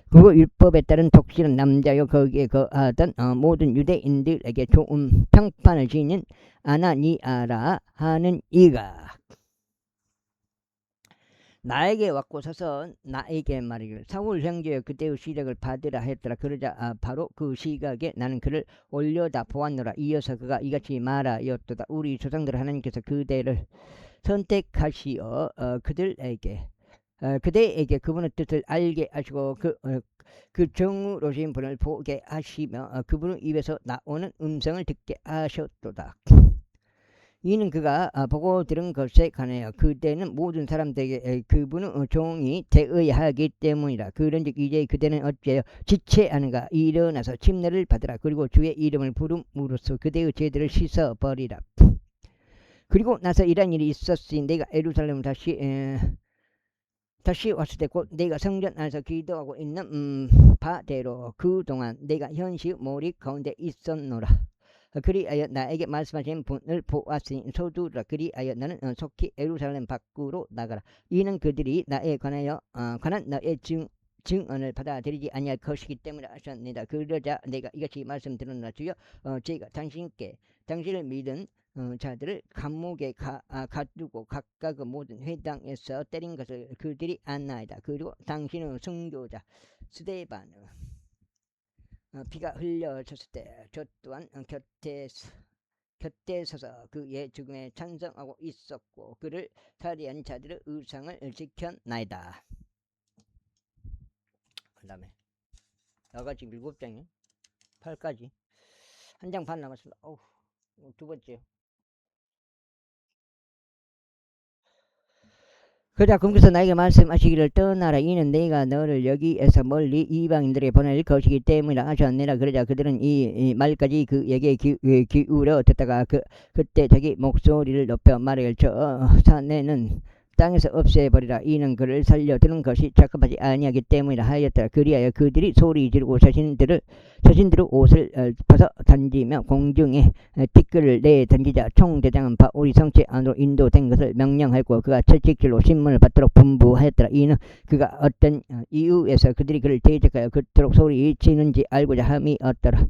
그리고 율법에 따른 독실한 남자여 거기에 거하던 모든 유대인들에게 좋은 평판을 지닌 아나니아라 하는 이가 나에게 왔고 서서 나에게 말이기를 사울 형제여 그때의 시력을 받으라 했더라. 그러자 바로 그 시각에 나는 그를 올려다 보았노라. 이어서 그가 이같이 말하였도다. 우리 조상들 하나님께서 그대를 선택하시어 그대에게 그분의 뜻을 알게 하시고 그 정의로우신 분을 보게 하시며 그분의 입에서 나오는 음성을 듣게 하셨도다. 이는 그가 보고 들은 것에 관하여 그대는 모든 사람들에게 그분의 종이 되어야 하기 때문이라. 그런즉 이제 그대는 어찌하여 지체하는가. 일어나서 침례를 받으라. 그리고 주의 이름을 부름으로써 그대의 죄들을 씻어버리라. 그리고 나서 이런 일이 있었으니 내가 예루살렘을 다시 왔을 때 곧 내가 성전 안에서 기도하고 있는 바대로 그동안 내가 현시의 몰입 가운데 있었노라. 그리하여 나에게 말씀하신 분을 보았으니 서두르라. 그리하여 나는 속히 예루살렘 밖으로 나가라. 이는 그들이 나에 관한 너의 증언을 받아들이지 아니할 것이기 때문에 하셨습니다. 그러자 내가 이같이 말씀드렸노라. 주여 제가 당신을 믿은 자들을 감옥에 가두고 각각 모든 회당에서 때린 것을 그들이 안나이다. 그리고 당신의 선교자 스데반의 피가 흘려졌을 때 저 또한 곁에 서서 그의 죽음에 찬성하고 있었고 그를 살해한 자들의 의상을 지켰나이다. 그 다음에 여가 지금 7장이요 8까지 한 장 반 남았습니다. 두 번째. 그러자 그분께서 나에게 말씀하시기를 떠나라. 이는 내가 너를 여기에서 멀리 이방인들에게 보낼 것이기 때문이라 하셨느니라. 그러자 그들은 이 말까지 그에게 기울여 듣다가 그때 자기 목소리를 높여 말하길 저 사내는 땅에서 없애버리라. 이는 그를 살려드는 것이 적합하지 아니하기 때문이라 하였더라. 그리하여 그들이 소리 지르고 자신들의 옷을 벗어 던지며 공중에 티끌을 내던지자 총대장은 바울이 성체 안으로 인도된 것을 명령하였고 그가 채찍질로 신문을 받도록 분부하였더라. 이는 그가 어떤 이유에서 그들이 그를 대적하여 그토록 소리 치는지 알고자 함이었더라.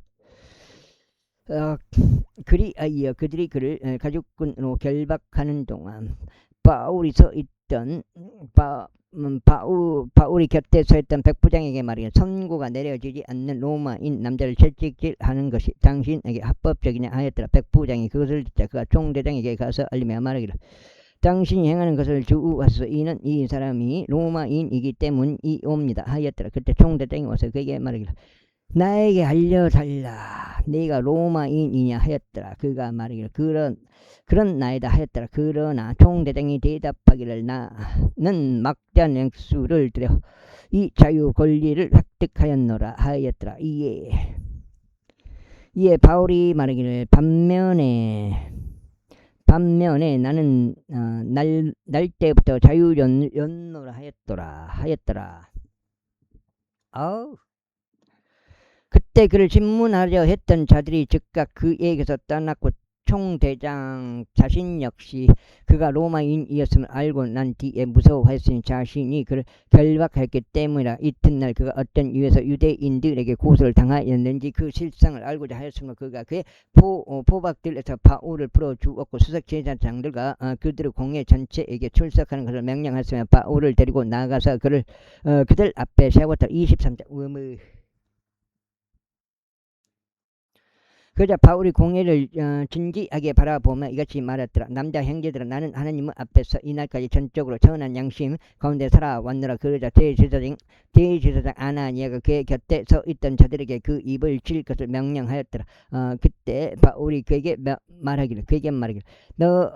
그리하여 그들이 그를 가죽끈으로 결박하는 동안 바울이 곁에 서 있던 백부장에게 말이야 선고가 내려지지 않는 로마인 남자를 채찍질하는 것이 당신에게 합법적이냐 하였더라. 백부장이 그것을 듣자 그가 총대장에게 가서 알리며 말하기를 당신이 행하는 것을 주우하소서. 이는 이 사람이 로마인이기 때문이옵니다 하였더라. 그때 총대장이 와서 그에게 말하기를 나에게 알려달라. 네가 로마인이냐 하였더라. 그가 말하기를 그런 나이다 하였더라. 그러나 총대장이 대답하기를 나는 막대한 액수를 들여 이 자유 권리를 획득하였노라 하였더라. 이에 바울이 말하기를 반면에 나는 날 때부터 자유였노라 하였더라. 그때 그를 신문하려 했던 자들이 즉각 그에게서 떠났고 총대장 자신 역시 그가 로마인이었음을 알고 난 뒤에 무서워하였으니 자신이 그를 결박했기 때문이라. 이튿날 그가 어떤 이유에서 유대인들에게 고소를 당하였는지 그 실상을 알고자 하였으므로 그가 그의 포박들에서 바울을 풀어주었고 수석제사장들과 그들의 공회 전체에게 출석하는 것을 명령하였으며 바울을 데리고 나가서 그들 앞에 세웠다. 23장 그러자 바울이 공회를 진지하게 바라보며 이같이 말했더라. 남자 형제들아, 나는 하나님 앞에서 이날까지 전적으로 선한 양심 가운데 살아왔노라. 그러자 대제사장 아나니아가 그의 곁에 서 있던 자들에게 그 입을 칠 것을 명령하였더라. 그때 바울이 그에게 말하기를 너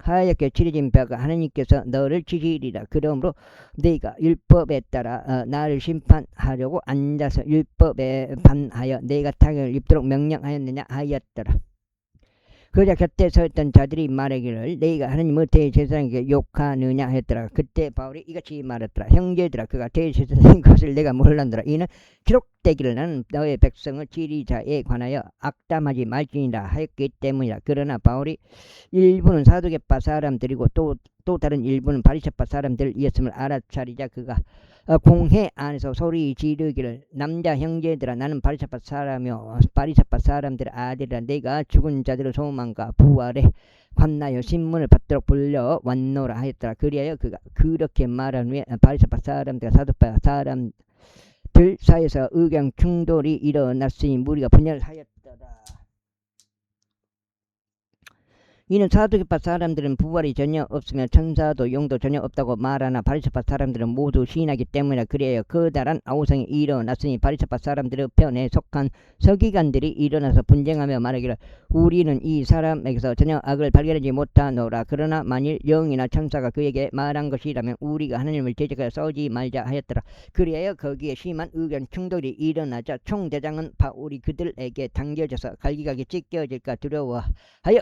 하얗게 칠해진 뼈가 하나님께서 너를 치시리라. 그러므로 네가 율법에 따라 나를 심판하려고 앉아서 율법에 반하여 내가 타격을 입도록 명령하였느냐 하였더라. 그러자 곁에 서 있던 자들이 말하기를 네가 하나님의 대제사장에게 욕하느냐 했더라. 그때 바울이 이같이 말했더라. 형제들아, 그가 대제사장인 것을 내가 몰랐노라. 이는 기록되기를 나는 너의 백성을 지리자에 관하여 악담하지 말지니라 하였기 때문이라. 그러나 바울이 일부는 사두개파 사람들이고 또 다른 일부는 바리새파 사람들이었음을 알아차리자 그가 공회 안에서 소리 지르기를 남자 형제들아, 나는 바리새파 사람이요 바리새파 사람들의 아들이라. 내가 죽은 자들의 소망과 부활에 관나여 신문을 받도록 불려왔노라 하였더라. 그리하여 그가 그렇게 말한 후에 바리새파 사람들과 사두파 사람들 사이에서 의견 충돌이 일어났으니 무리가 분열하였더라. 이는 사두개파 사람들은 부활이 전혀 없으며 천사도 용도 전혀 없다고 말하나 바리새파 사람들은 모두 시인하기 때문이라. 그래요. 커다란 아우성이 일어났으니 바리새파 사람들의 편에 속한 서기관들이 일어나서 분쟁하며 말하기를 우리는 이 사람에게서 전혀 악을 발견하지 못하노라. 그러나 만일 영이나 천사가 그에게 말한 것이라면 우리가 하나님을 대적하여 싸우지 말자 하였더라. 그래요. 거기에 심한 의견 충돌이 일어나자 총대장은 바울이 그들에게 당겨져서 갈기갈기 찢겨질까 두려워하여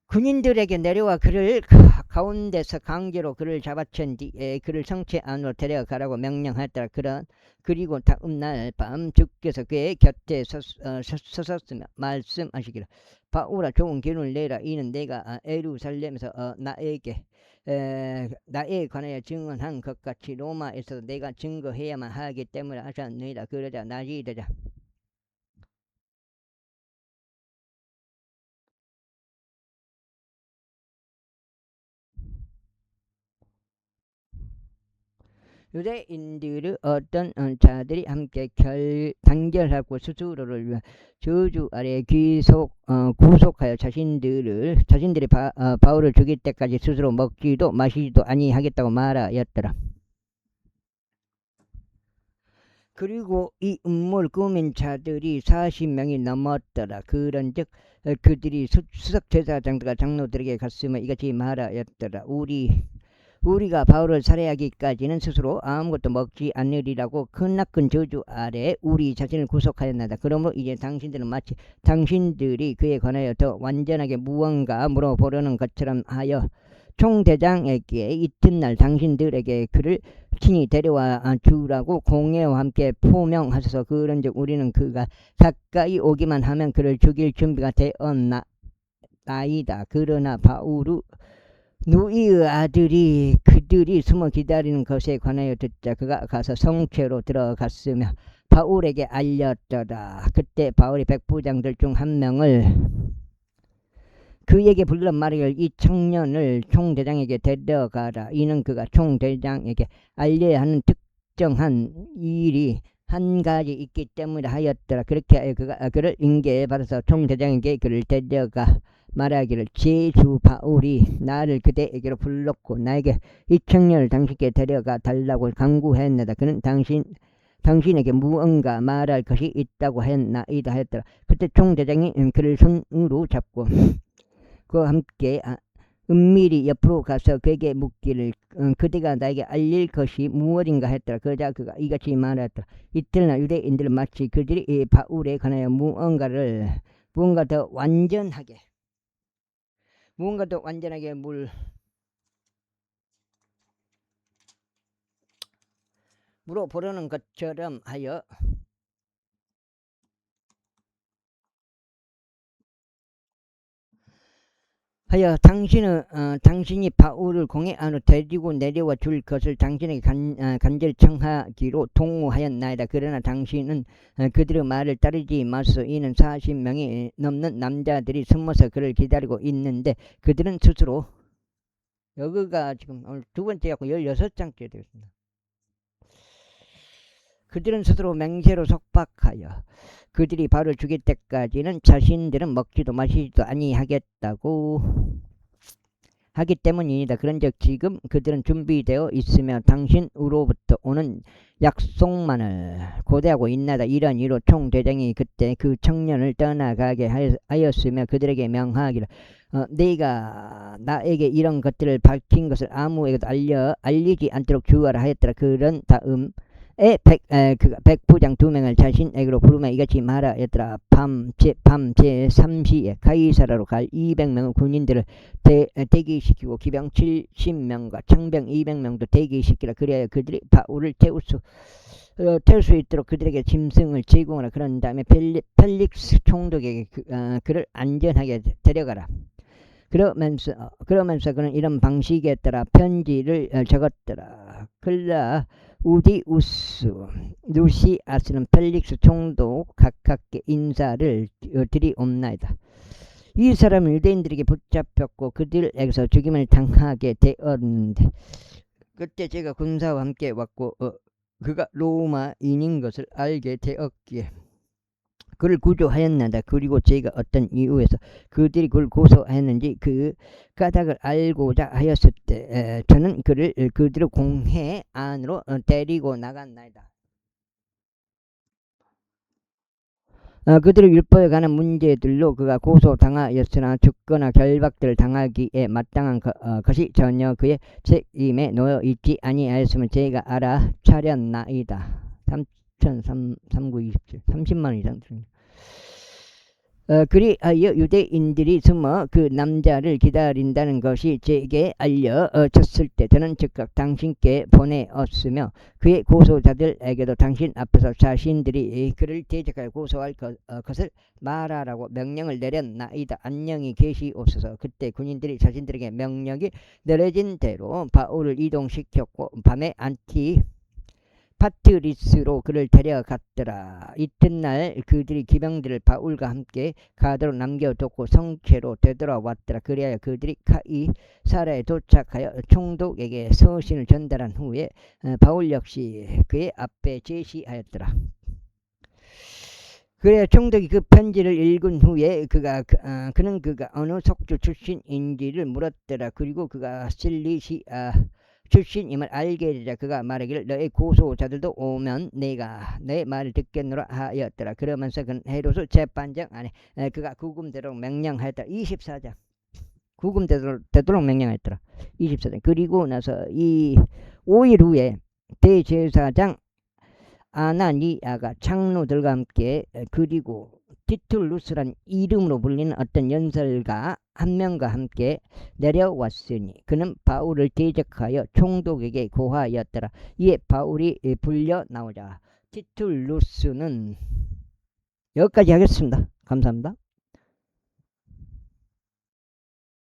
군인들에게 내려와 그를 가운데서 강제로 그를 잡아챈 뒤에 그를 성체 안으로 데려가라고 명령하였더라. 그리고 다음날 밤 주께서 그의 곁에 서섰으며 말씀하시기를 바울아, 좋은 기운을 내라. 이는 내가 예루살렘에서 나에 관하여 증언한 것 같이 로마에서도 내가 증거해야만 하기 때문에 하셨느니라. 그러자 낮이 되자 유대인들의 어떤 자들이 함께 단결하고 스스로를 위한 저주 아래 구속하여 자신들이 바울을 죽일 때까지 스스로 먹지도 마시지도 아니하겠다고 말하였더라. 그리고 이 음모를 꾸민 자들이 40명이 넘었더라. 그런즉 그들이 수석 제사장들과 장로들에게 갔으며 이같이 말하였더라. 우리가 바울을 살해하기까지는 스스로 아무것도 먹지 않으리라고 크나큰 저주 아래 우리 자신을 구속하였나이다. 그러므로 이제 당신들은 마치 당신들이 그에 관하여 더 완전하게 무언가 물어보려는 것처럼 하여 총대장에게 이튿날 당신들에게 그를 친히 데려와 주라고 공회와 함께 포명하셔서 그런즉 우리는 그가 가까이 오기만 하면 그를 죽일 준비가 되었나이다. 그러나 누이의 아들이 그들이 숨어 기다리는 것에 관하여 듣자 그가 가서 성체로 들어갔으며 바울에게 알렸더라. 그때 바울이 백부장들 중 한 명을 그에게 불러 말하기를 이 청년을 총대장에게 데려가라. 이는 그가 총대장에게 알려야 하는 특정한 일이 한 가지 있기 때문에 하였더라. 그렇게 그가 그를 인계받아서 총대장에게 그를 데려가 말하기를 제주 바울이 나를 그대에게로 불렀고 나에게 이 청년을 당신께 데려가 달라고 강구했나이다. 그는 당신에게 무언가 말할 것이 있다고 했나이다 하였더라. 그때 총대장이 그를 손으로 잡고 그와 함께 은밀히 옆으로 가서 그에게 묻기를 그대가 나에게 알릴 것이 무엇인가 했더라. 그러자 그가 이같이 말하였더라. 이튿날 유대인들은 마치 그들이 바울에 관하여 무언가 더 완전하게 물어보려는 것처럼 하여 당신이 바울을 공회 안으로 데리고 내려와 줄 것을 당신에게 간절히 청하기로 동의하였나이다. 그러나 당신은 그들의 말을 따르지 마소서. 이는 40명이 넘는 남자들이 숨어서 그를 기다리고 있는데 그들은 스스로 여기가 지금 오늘 두 번째였고 16장째 되겠습니다. 그들은 스스로 맹세로 속박하여 그들이 바울을 죽일 때까지는 자신들은 먹지도 마시지도 아니하겠다고 하기 때문이다. 그런즉 지금 그들은 준비되어 있으며 당신으로부터 오는 약속만을 고대하고 있나이다. 이런 이로 총대장이 그때 그 청년을 떠나가게 하였으며 그들에게 명하기를 네가 나에게 이런 것들을 밝힌 것을 아무에게도 알리지 않도록 주어라 하였더라. 그런 다음에 백부장 2명을 자신에게로 부르며 이같이 말하였더라. 밤 제3시에 가이사라로 갈 200명의 군인들을 대기시키고 기병 70명과 창병 200명도 대기시키라. 그래야 그들이 바울을 태울 수 있도록 그들에게 짐승을 제공하라. 그런 다음에 펠릭스 총독에게 그를 안전하게 데려가라. 그러면서 그는 이런 방식에 따라 편지를 적었더라. 클라우디우스, 루시아스는 펠릭스 총독 각각께 인사를 드리옵나이다. 이 사람은 유대인들에게 붙잡혔고 그들에게서 죽임을 당하게 되었는데 그때 제가 군사와 함께 왔고 그가 로마인인 것을 알게 되었기에 그를 구조하였나이다. 그리고 제가 어떤 이유에서 그들이 그를 고소하였는지 그 까닭을 알고자 하였을 때 저는 그들을 공회 안으로 데리고 나갔나이다. 그들의 율법에 관한 문제들로 그가 고소당하였으나 죽거나 결박들을 당하기에 마땅한 것이 전혀 그의 책임에 놓여 있지 아니하였음을 제가 알아차렸나이다. 3927 30만 이상 그리하여 유대인들이 숨어 그 남자를 기다린다는 것이 제게 알려졌을 때 저는 즉각 당신께 보내었으며 그의 고소자들에게도 당신 앞에서 자신들이 그를 대적하여 고소할 것을 말하라고 명령을 내렸나이다. 안녕히 계시옵소서. 그때 군인들이 자신들에게 명령이 내려진 대로 바울을 이동시켰고 밤에 파트리스로 그를 데려갔더라. 이튿날 그들이 기병들을 바울과 함께 가도로 남겨뒀고 성체로 되돌아왔더라. 그래야 그들이 가이사라에 도착하여 총독에게 서신을 전달한 후에 바울 역시 그의 앞에 제시하였더라. 그래야 총독이 그 편지를 읽은 후에 그는 그가 어느 속주 출신인지를 물었더라. 그리고 그가 실리시아 출신임을 알게 되자 그가 말하기를 너의 고소자들도 오면 내가 너의 말을 듣겠노라 하였더라. 그러면서 그는 헤로스 재판장 안에 그가 구금되도록 명령하였더라. 24장 구금되도록 명령하였더라. 24장 그리고 나서 5일 후에 대제사장 아나니아가 장로들과 함께 그리고 티툴루스란 이름으로 불리는 어떤 연설가 한 명과 함께 내려왔으니 그는 바울을 대적하여 총독에게 고하였더라. 이에 바울이 불려 나오자 티툴루스는 여기까지 하겠습니다. 감사합니다.